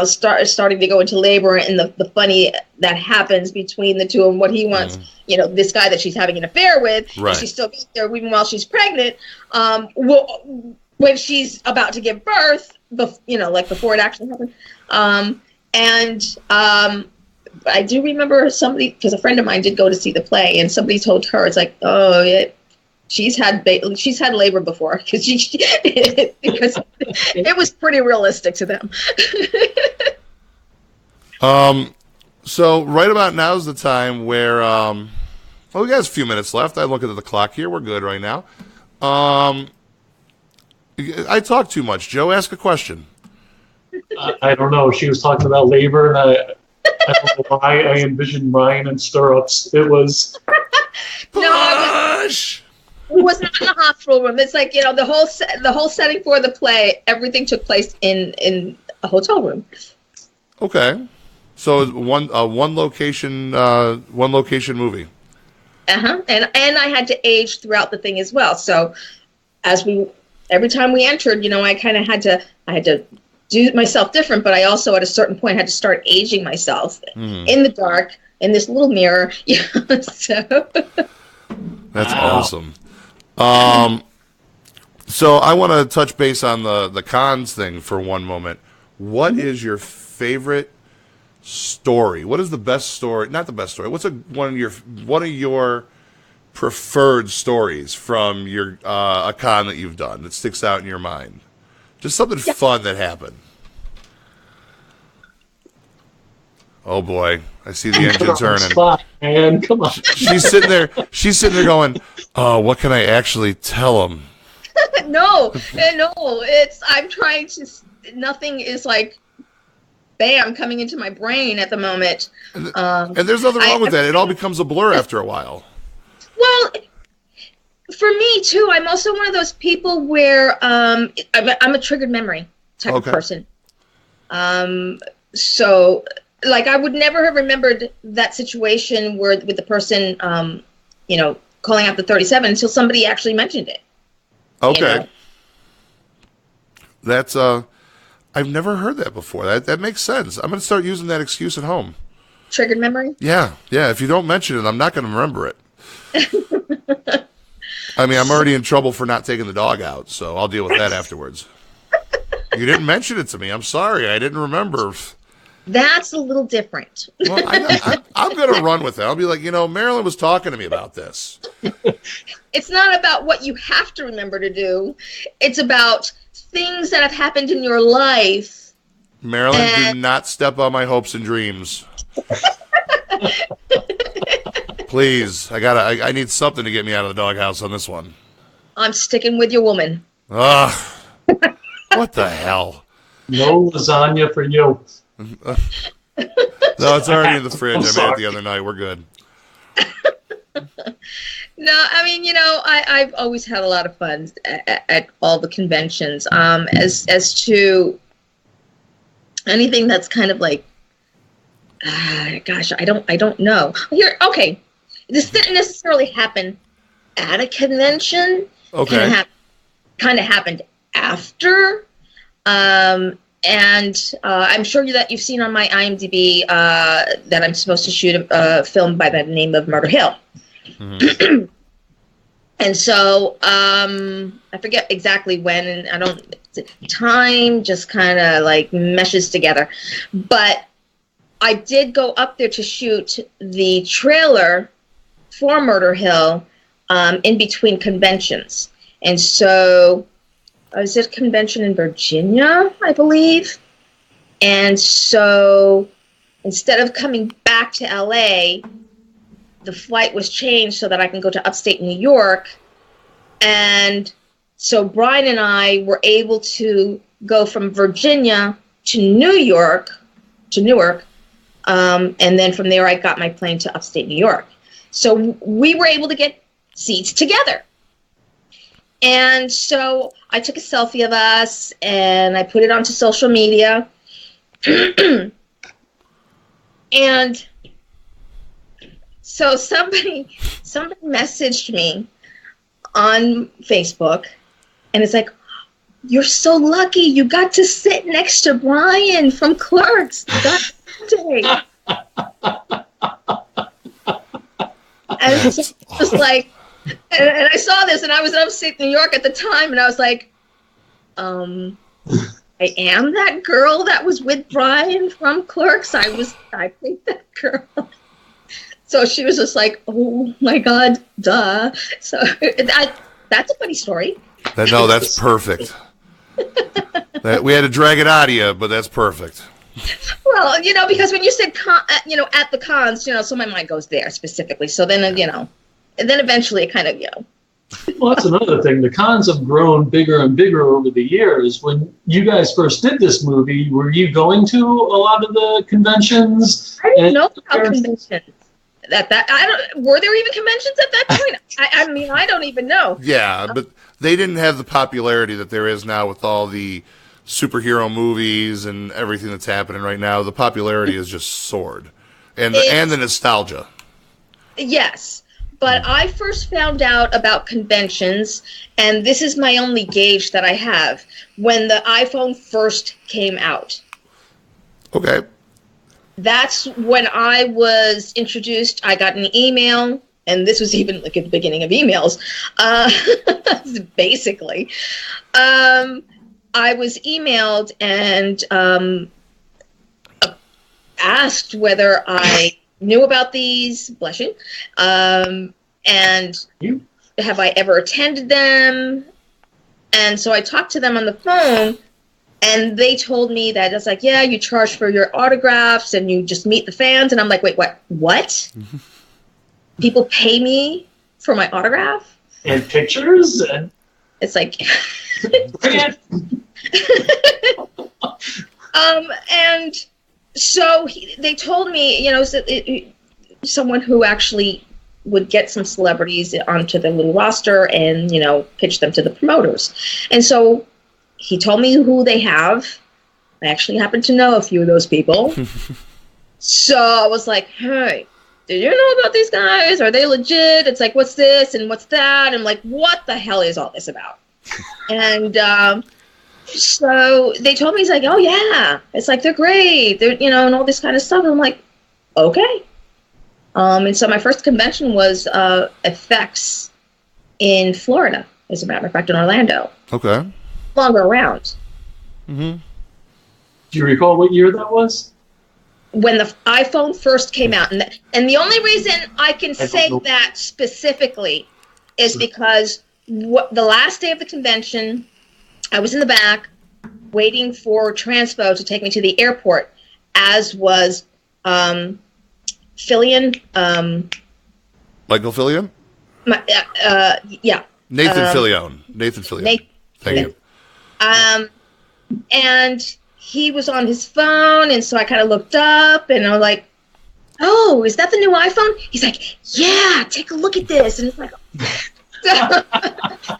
starting to go into labor, and the funny that happens between the two, and what he wants, this guy that she's having an affair with, right. And she's still there even while she's pregnant. When she's about to give birth, like before it actually happened. I do remember somebody, because a friend of mine did go to see the play, and somebody told her, it's like, oh, yeah, she's had labor before, because because it was pretty realistic to them. So right about now is the time where, well, we got a few minutes left. I look at the clock here. We're good right now. I talk too much. Joe, ask a question. I don't know. She was talking about labor, and I don't know why I envisioned Ryan in stirrups. It was... Push! It was not in the hospital room. It's like, the whole setting for the play, everything took place in a hotel room. Okay. So one location movie. And I had to age throughout the thing as well. So every time we entered, I kind of had to do myself different, but I also at a certain point had to start aging myself in the dark in this little mirror. So that's awesome. So I want to touch base on the cons thing for one moment. What is your favorite story? What is the best story? Not the best story. What's one of your preferred stories from your a con that you've done that sticks out in your mind? Just something fun that happened. Oh boy, I see the engine turning. Spot, man. Come on. She's sitting there going, "Oh, what can I actually tell him?" No. I'm trying to. Nothing is like, bam, coming into my brain at the moment. And there's nothing wrong with that. It all becomes a blur after a while. Well, for me too, I'm also one of those people where I'm a triggered memory type of person. So, like, I would never have remembered that situation with the person, calling out the 37 until somebody actually mentioned it. Okay. That's I've never heard that before. That makes sense. I'm going to start using that excuse at home. Triggered memory? Yeah. If you don't mention it, I'm not going to remember it. I mean, I'm already in trouble for not taking the dog out, so I'll deal with that afterwards. You didn't mention it to me. I'm sorry. I didn't remember. That's a little different. Well, I'm going to run with it. I'll be like, Marilyn was talking to me about this. It's not about what you have to remember to do. It's about things that have happened in your life. Marilyn, do not step on my hopes and dreams. Please, I need something to get me out of the doghouse on this one. I'm sticking with your woman. Ugh. What the hell? No lasagna for you. No, it's already in the fridge. I made it the other night. We're good. No, I mean, I've always had a lot of fun at all the conventions. As to anything that's kind of like, gosh, I don't know. Here, okay, this didn't necessarily happen at a convention. Okay, kind of happened after. And I'm sure that you've seen on my IMDb that I'm supposed to shoot a film by the name of Murder Hill. Mm-hmm. And so I forget exactly when, and time just kind of like meshes together. But I did go up there to shoot the trailer for Murder Hill in between conventions. And so I was at a convention in Virginia, I believe. And so instead of coming back to LA, the flight was changed so that I can go to upstate New York. And so Brian and I were able to go from Virginia to Newark. And then from there, I got my plane to upstate New York. So we were able to get seats together. And so I took a selfie of us and I put it onto social media. And so somebody messaged me on Facebook, and it's like, "You're so lucky you got to sit next to Brian from Clerks that day." And it was like, and I saw this, and I was in upstate New York at the time, and I was like, I am that girl that was with Brian from Clerks. I played that girl. So she was just like, oh my God, duh. So that's a funny story. No, that's perfect. We had to drag it out of you, but that's perfect. Well, because when you said, at the cons, so my mind goes there specifically. So then, and then eventually it kind of, Well, that's another thing. The cons have grown bigger and bigger over the years. When you guys first did this movie, were you going to a lot of the conventions? I didn't know about conventions. Were there even conventions at that point? I don't even know. Yeah, but they didn't have the popularity that there is now with all the superhero movies and everything that's happening right now. The popularity has just soared, and the nostalgia. Yes. But I first found out about conventions, and this is my only gauge that I have, when the iPhone first came out. Okay. That's when I was introduced. I got an email, and this was even like at the beginning of emails, basically. I was emailed and asked whether I knew about these, bless you, and have I ever attended them? And so I talked to them on the phone, and they told me that it's like, yeah, you charge for your autographs and you just meet the fans. And I'm like, wait, what? People pay me for my autograph? And pictures? And it's like... and so they told me, someone who actually would get some celebrities onto the little roster and, pitch them to the promoters. And so he told me who they have. I actually happen to know a few of those people. So I was like, hey, did you know about these guys? Are they legit? It's like, what's this and what's that? And I'm like, what the hell is all this about? And so they told me, it's like, oh yeah, it's like, they're great. They're, and all this kind of stuff. And I'm like, okay. And so my first convention was Defects in Florida, as a matter of fact, in Orlando. Okay. Longer around. Mm-hmm. Do you recall what year that was? When the iPhone first came out. And the only reason I can say that specifically is because the last day of the convention, I was in the back waiting for Transpo to take me to the airport, as was Fillion. Michael Fillion? Yeah. Nathan Fillion. Thank you. And he was on his phone, and so I kind of looked up, and I was like, oh, is that the new iPhone? He's like, yeah, take a look at this. And it's like...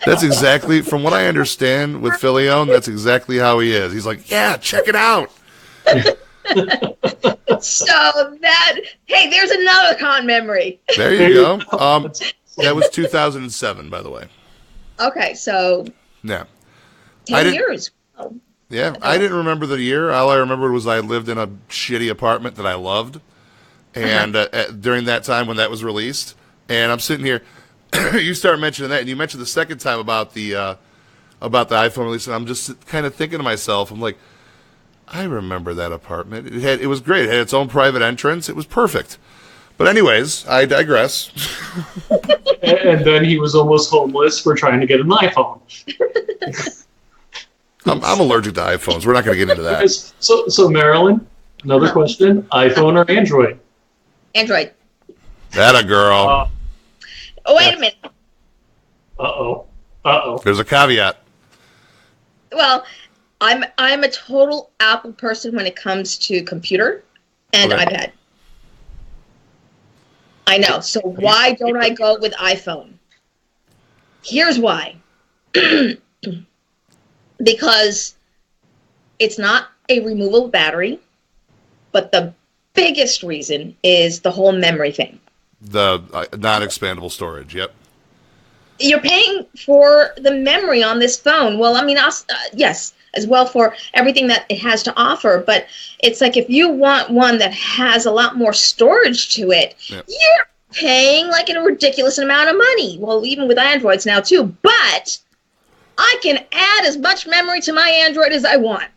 That's exactly, from what I understand with Fillion, that's exactly how he is. He's like, yeah, check it out. So hey, there's another con memory. There you go. That was 2007, by the way. Okay, so yeah, 10 years. Oh. Yeah, I didn't remember the year. All I remembered was I lived in a shitty apartment that I loved, and during that time when that was released, and I'm sitting here. You start mentioning that, and you mentioned the second time about the iPhone release, and I'm just kind of thinking to myself, I'm like, I remember that apartment. It was great. It had its own private entrance. It was perfect. But anyways, I digress. And then he was almost homeless for trying to get an iPhone. I'm allergic to iPhones. We're not going to get into that. So Marilyn, another question: iPhone or Android? Android. That a girl. Oh, wait a minute. Uh-oh. There's a caveat. Well, I'm a total Apple person when it comes to computer and iPad. I know. So why don't I go with iPhone? Here's why. Because it's not a removable battery, but the biggest reason is the whole memory thing. The non-expandable storage, yep. You're paying for the memory on this phone. Well, I mean, yes, as well for everything that it has to offer. But it's like if you want one that has a lot more storage to it, you're paying like a ridiculous amount of money. Well, even with Androids now too. But I can add as much memory to my Android as I want.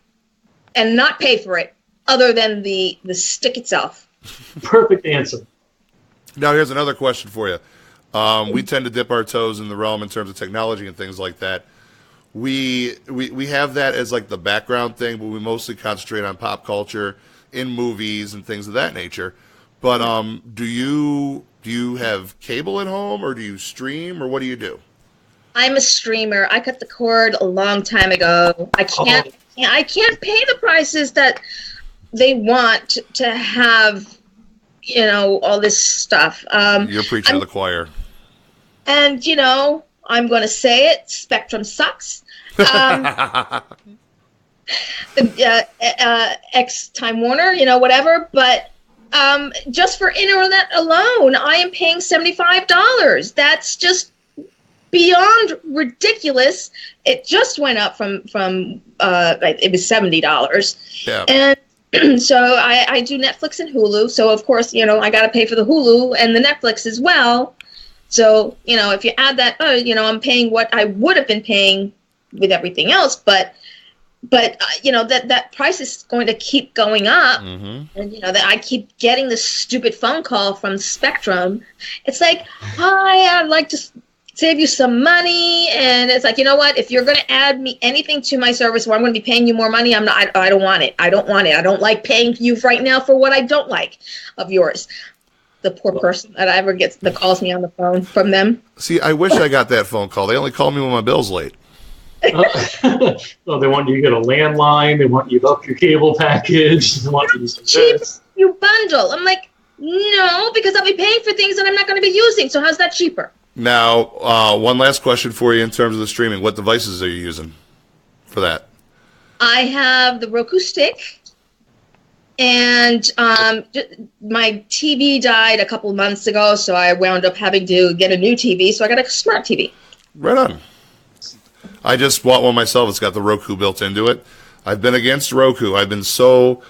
and not pay for it, other than the stick itself. Perfect answer. Now, here's another question for you. We tend to dip our toes in the realm in terms of technology and things like that. We have that as like the background thing, but we mostly concentrate on pop culture in movies and things of that nature. But do you have cable at home, or do you stream, or what do you do? I'm a streamer. I cut the cord a long time ago. I can't pay the prices that they want to have, all this stuff. You're preaching to the choir. And, I'm going to say it, Spectrum sucks. Time Warner, whatever. But just for internet alone, I am paying $75. That's just beyond ridiculous. It just went up from it was $70. Yeah. And so I do Netflix and Hulu. So of course, I got to pay for the Hulu and the Netflix as well. So, if you add that, I'm paying what I would have been paying with everything else, but that price is going to keep going up. Mm-hmm. And, that I keep getting this stupid phone call from Spectrum. It's like, hi, I'd like to save you some money. And it's like, you know what? If you're going to add me anything to my service where I'm going to be paying you more money, I don't want it. I don't want it. I don't like paying you right now for what I don't like of yours. The poor person that ever gets that calls me on the phone from them. See, I wish I got that phone call. They only call me when my bill's late. Well, they want you to get a landline. They want you to up your cable package. They want you to cheap. You bundle. I'm like, no, because I'll be paying for things that I'm not going to be using. So how's that cheaper? Now, one last question for you in terms of the streaming. What devices are you using for that? I have the Roku stick. And my TV died a couple months ago, so I wound up having to get a new TV. So I got a smart TV. Right on. I just bought one myself. It's got the Roku built into it. I've been against Roku. I've been so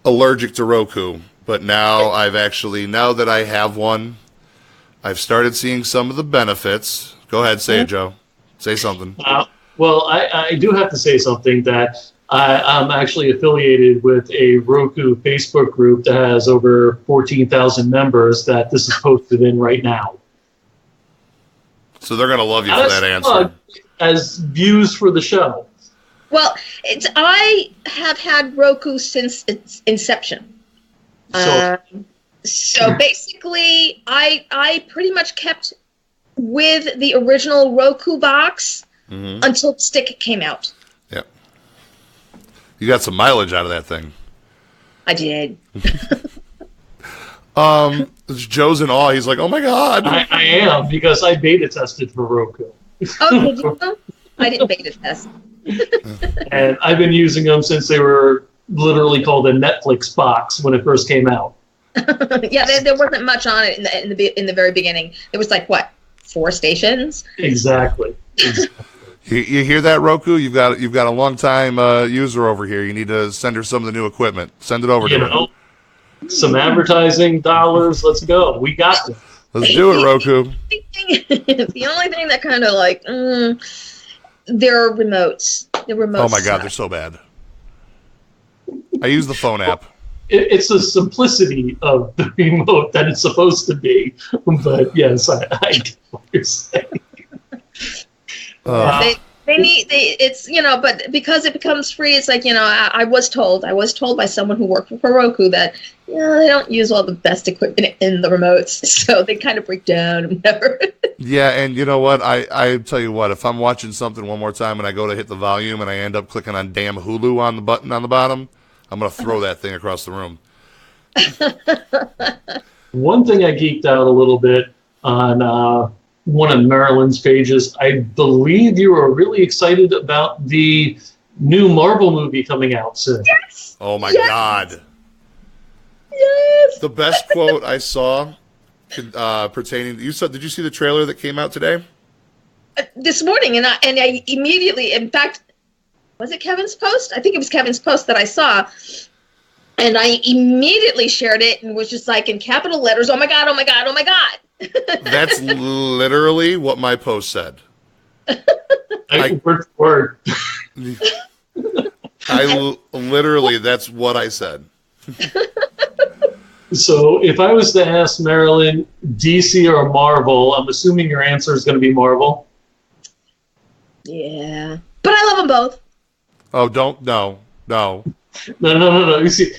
allergic to Roku. But now now that I have one, I've started seeing some of the benefits. Go ahead, say it, Joe. Say something. Well, I do have to say something that I'm actually affiliated with a Roku Facebook group that has over 14,000 members that this is posted in right now. So they're going to love you for that answer. As views for the show. Well, I have had Roku since its inception. So basically, I pretty much kept with the original Roku box until Stick came out. Yep. You got some mileage out of that thing. I did. Joe's in awe. He's like, oh my God. I am, because I beta tested for Roku. Oh, did you know? I didn't beta test. And I've been using them since they were literally called a Netflix box when it first came out. Yeah, there wasn't much on it in the very beginning. It was like, what, 4 stations? Exactly. You hear that, Roku? You've got a long time user over here. You need to send her some of the new equipment. Send it over to her. Some advertising dollars. Let's go. We got this. Let's do it, Roku. The only thing that kind of like their remotes. The remotes. Oh my God, they're so bad. I use the phone app. It's the simplicity of the remote that it's supposed to be. But yes, I get what you're saying. It's but because it becomes free, it's like, I was told by someone who worked for Roku that they don't use all the best equipment in the remotes, so they kind of break down and whatever. Yeah, and you know what? I tell you what, if I'm watching something one more time and I go to hit the volume and I end up clicking on damn Hulu on the button on the bottom, I'm gonna throw that thing across the room. One thing I geeked out a little bit on one of Marilyn's pages. I believe you were really excited about the new Marvel movie coming out soon. Yes. Oh my God. Yes. The best quote I saw pertaining. Did you see the trailer that came out today? This morning, and I immediately, in fact, was it Kevin's post? I think it was Kevin's post that I saw. And I immediately shared it and was just like in capital letters, oh my God, oh my God, oh my God. That's literally what my post said. Word for word. I Literally, that's what I said. So if I was to ask Marilyn, DC or Marvel, I'm assuming your answer is going to be Marvel. Yeah. But I love them both. Oh, no. No. You see,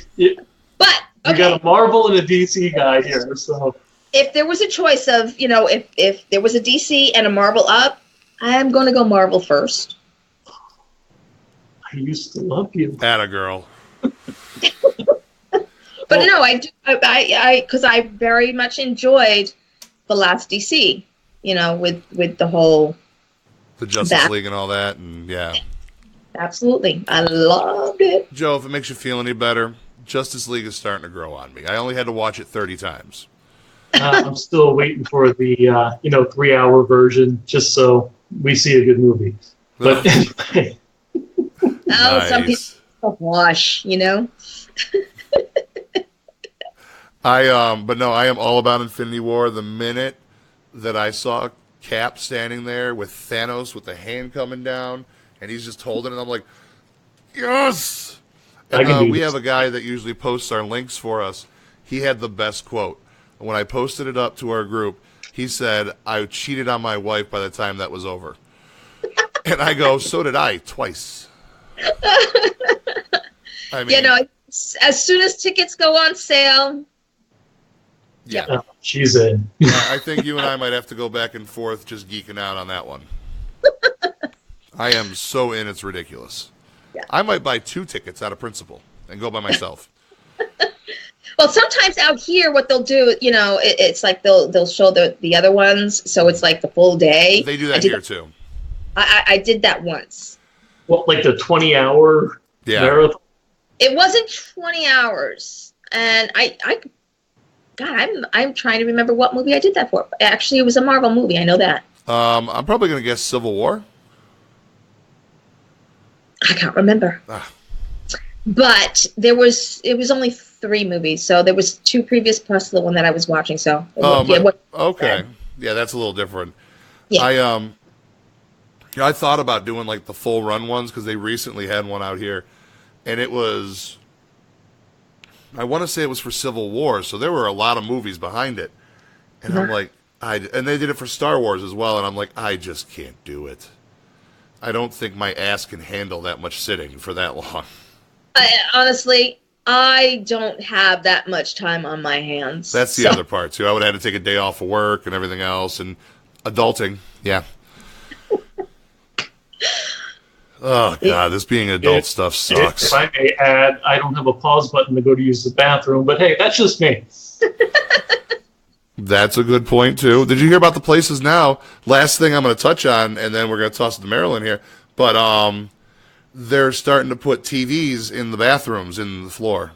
But, okay. we got a Marvel and a DC guy here, so... If there was a choice of, if there was a DC and a Marvel up, I'm going to go Marvel first. I used to love you. Atta girl. But no, I do, because I very much enjoyed the last DC, with the whole... The Justice League and all that, and yeah. Absolutely. I loved it. Joe, if it makes you feel any better, Justice League is starting to grow on me. I only had to watch it 30 times. I'm still waiting for the 3-hour version, just so we see a good movie. But Nice. Some people wash, But no, I am all about Infinity War. The minute that I saw Cap standing there with Thanos with the hand coming down, and he's just holding it, I'm like, yes! And we have a guy that usually posts our links for us. He had the best quote. When I posted it up to our group, he said, I cheated on my wife by the time that was over. And I go, so did I, twice. I mean, as soon as tickets go on sale. Yeah. Oh, she's in. I think you and I might have to go back and forth just geeking out on that one. I am so in, it's ridiculous. Yeah. I might buy 2 tickets out of principle and go by myself. Well, sometimes out here, what they'll do, it's like they'll show the other ones, so it's like the full day. They do that here too. I did that once. What, like the 20-hour marathon? It wasn't 20 hours, and I'm trying to remember what movie I did that for. Actually, it was a Marvel movie. I know that. I'm probably going to guess Civil War. I can't remember. But it was only 3 movies, so there was 2 previous plus the one that I was watching. So okay, yeah, that's a little different. Yeah. I thought about doing like the full run ones because they recently had one out here, and it was. I want to say it was for Civil War, so there were a lot of movies behind it, and I'm like, and they did it for Star Wars as well, and I'm like, I just can't do it. I don't think my ass can handle that much sitting for that long. Honestly, I don't have that much time on my hands. That's the other part, too. I would have had to take a day off of work and everything else, and adulting, yeah. Oh, God, this being adult stuff sucks. If I may add, I don't have a pause button to go to use the bathroom, but hey, that's just me. That's a good point, too. Did you hear about the places now? Last thing I'm going to touch on, and then we're going to toss it to Marilyn here, but they're starting to put TVs in the bathrooms in the floor.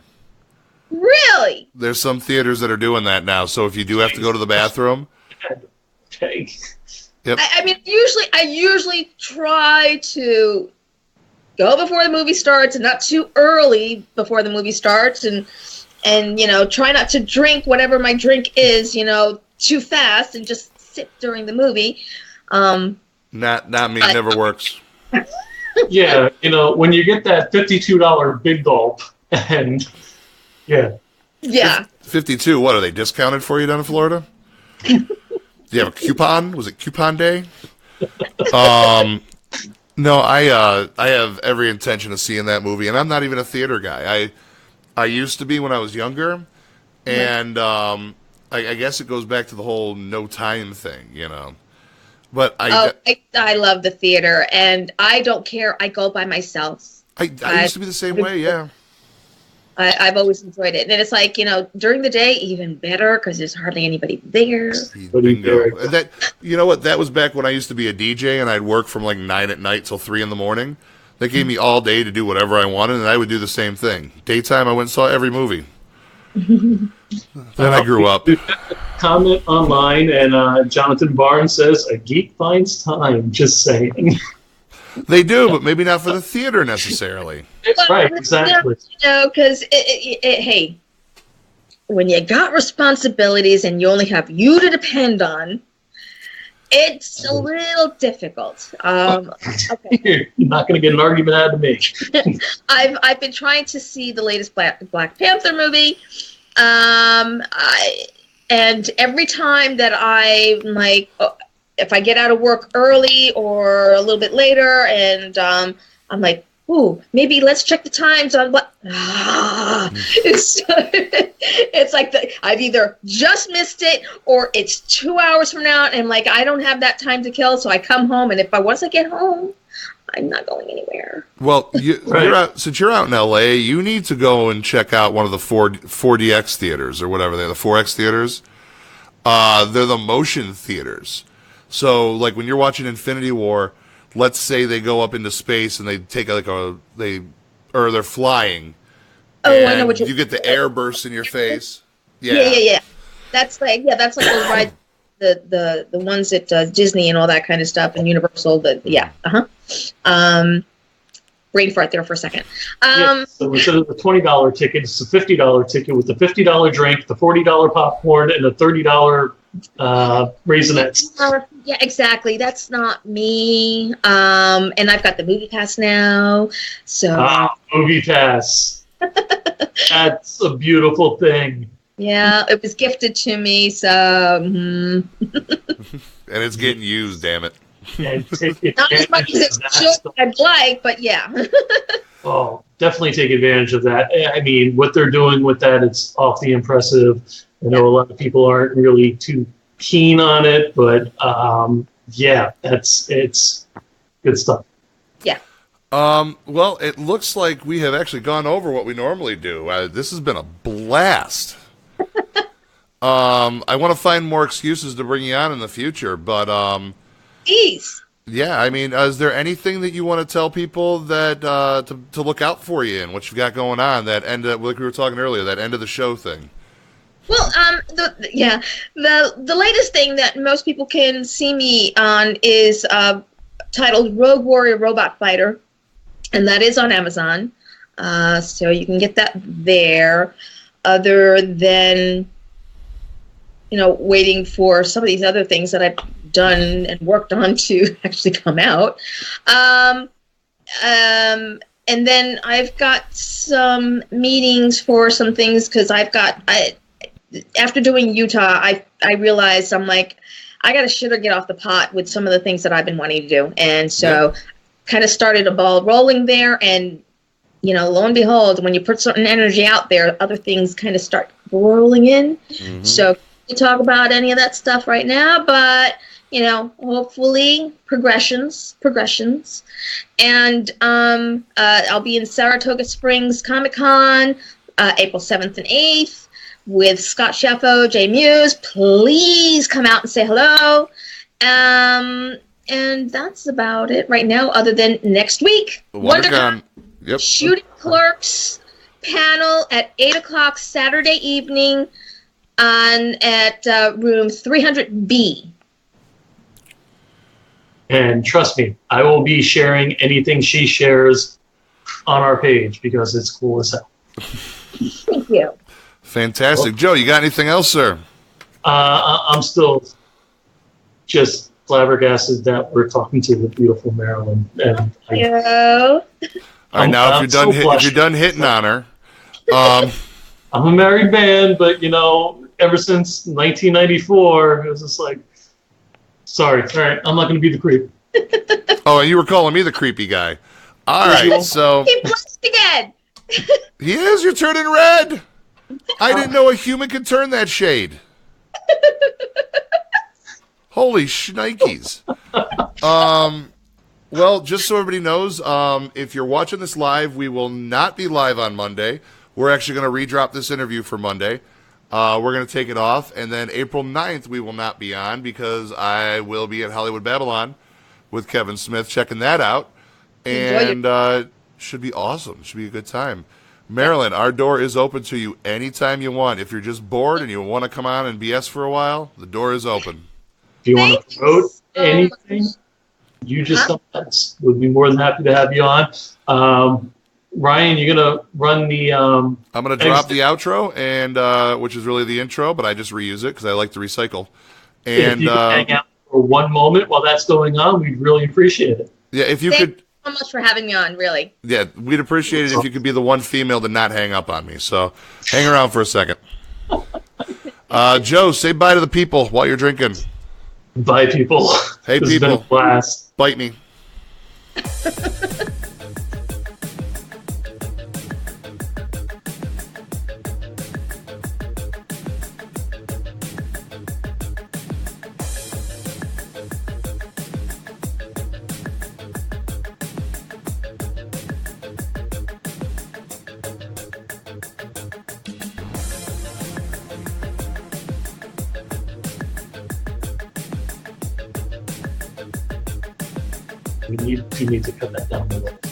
Really? There's some theaters that are doing that now, so if you do have to go to the bathroom... Okay. Yep. I usually try to go before the movie starts and not too early before the movie starts, and try not to drink whatever my drink is, too fast, and just sit during the movie. Not me. Never works. Yeah, when you get that $52 big gulp, and yeah. 52. What are they discounted for you down in Florida? Do you have a coupon? Was it coupon day? No, I have every intention of seeing that movie, and I'm not even a theater guy. I used to be when I was younger, and I guess it goes back to the whole no time thing, But I love the theater, and I don't care. I go by myself. I used to be the same way, yeah. I've always enjoyed it. And it's like, during the day, even better, because there's hardly anybody there. Bingo. That, you know what? That was back when I used to be a DJ, and I'd work from like 9 at night till 3 in the morning. They gave me all day to do whatever I wanted, and I would do the same thing. Daytime, I went and saw every movie. Then I grew up. Comment online, and Jonathan Barnes says, a geek finds time, just saying. They do, but maybe not for the theater necessarily. Right, exactly. Because, hey, when you got responsibilities and you only have you to depend on, It's a little difficult. Okay. You're not going to get an argument out of me. I've been trying to see the latest Black Panther movie. And every time that I'm like, if I get out of work early or a little bit later, and I'm like, ooh, maybe let's check the times on what. It's like I've either just missed it or it's 2 hours from now, and I'm like, I don't have that time to kill, so I come home, and once I get home, I'm not going anywhere. Well, you're out, since you're out in LA, you need to go and check out one of the 4DX theaters or whatever they're, the 4X theaters. They're the motion theaters. So, like when you're watching Infinity War, let's say they go up into space and they take they're flying. Oh, I know what you get the air burst in your face. Yeah. That's like those rides, the ones at Disney and all that kind of stuff, and Universal. Brain fart there for a second. So instead of the $20 ticket, it's a $50 ticket with the $50 drink, the $40 popcorn, and the $30 Raisinets. Yeah, exactly. That's not me. And I've got the movie pass now. So movie pass. That's a beautiful thing. Yeah, it was gifted to me. So, and it's getting used. Damn it. Not as much as I'd like, but yeah. Oh, definitely take advantage of that. I mean, what they're doing with that, it's awfully impressive. I know a lot of people aren't really too keen on it, but it's good stuff. Yeah. Well, it looks like we have actually gone over what we normally do. This has been a blast. I want to find more excuses to bring you on in the future, but Jeez. Yeah, I mean, is there anything that you want to tell people that to look out for you and what you've got going on? That end, like we were talking earlier, that end of the show thing. Well, the latest thing that most people can see me on is titled Rogue Warrior Robot Fighter, and that is on Amazon. So you can get that there. Other than, waiting for some of these other things that I've done and worked on to actually come out. And then I've got some meetings for some things because after doing Utah, I realized I'm like, I got to shit or get off the pot with some of the things that I've been wanting to do. And so kind of started a ball rolling there. And, lo and behold, when you put certain energy out there, other things kind of start rolling in. Mm-hmm. So we talk about any of that stuff right now, but, hopefully progressions. And I'll be in Saratoga Springs Comic-Con April 7th and 8th. With Scott Sheffo, Jay Muse. Please come out and say hello. And that's about it right now, other than next week. Wondercon. Yep. Shooting Clerks panel at 8 o'clock Saturday evening at room 300B. And trust me, I will be sharing anything she shares on our page because it's cool as hell. Thank you. Fantastic. Joe, you got anything else, sir? I'm still just flabbergasted that we're talking to the beautiful Marilyn. And All right, now if you're done hitting on her. I'm a married man, but, ever since 1994, it was just like, sorry, all right, I'm not going to be the creep. Oh, and you were calling me the creepy guy. All right, so... He blushed again. He is, you're turning red. I didn't know a human could turn that shade. Holy shnikes. Well, just so everybody knows, if you're watching this live, we will not be live on Monday. We're actually going to redrop this interview for Monday. We're going to take it off, and then April 9th we will not be on because I will be at Hollywood Babylon with Kevin Smith checking that out. And should be awesome. Should be a good time. Marilyn, our door is open to you anytime you want. If you're just bored and you want to come on and BS for a while, the door is open. If you want to promote anything, you just tell us. We'd be more than happy to have you on. Ryan, you're going to run the... I'm going to drop the outro, and which is really the intro, but I just reuse it because I like to recycle. And if you can hang out for one moment while that's going on, we'd really appreciate it. Yeah, if you Thank could. you so much for having me on, really. Yeah, we'd appreciate it if you could be the one female to not hang up on me. So hang around for a second. Joe, say bye to the people while you're drinking. Bye, people. Hey, This has been people. a blast. Bite me. You need to cut that down a little.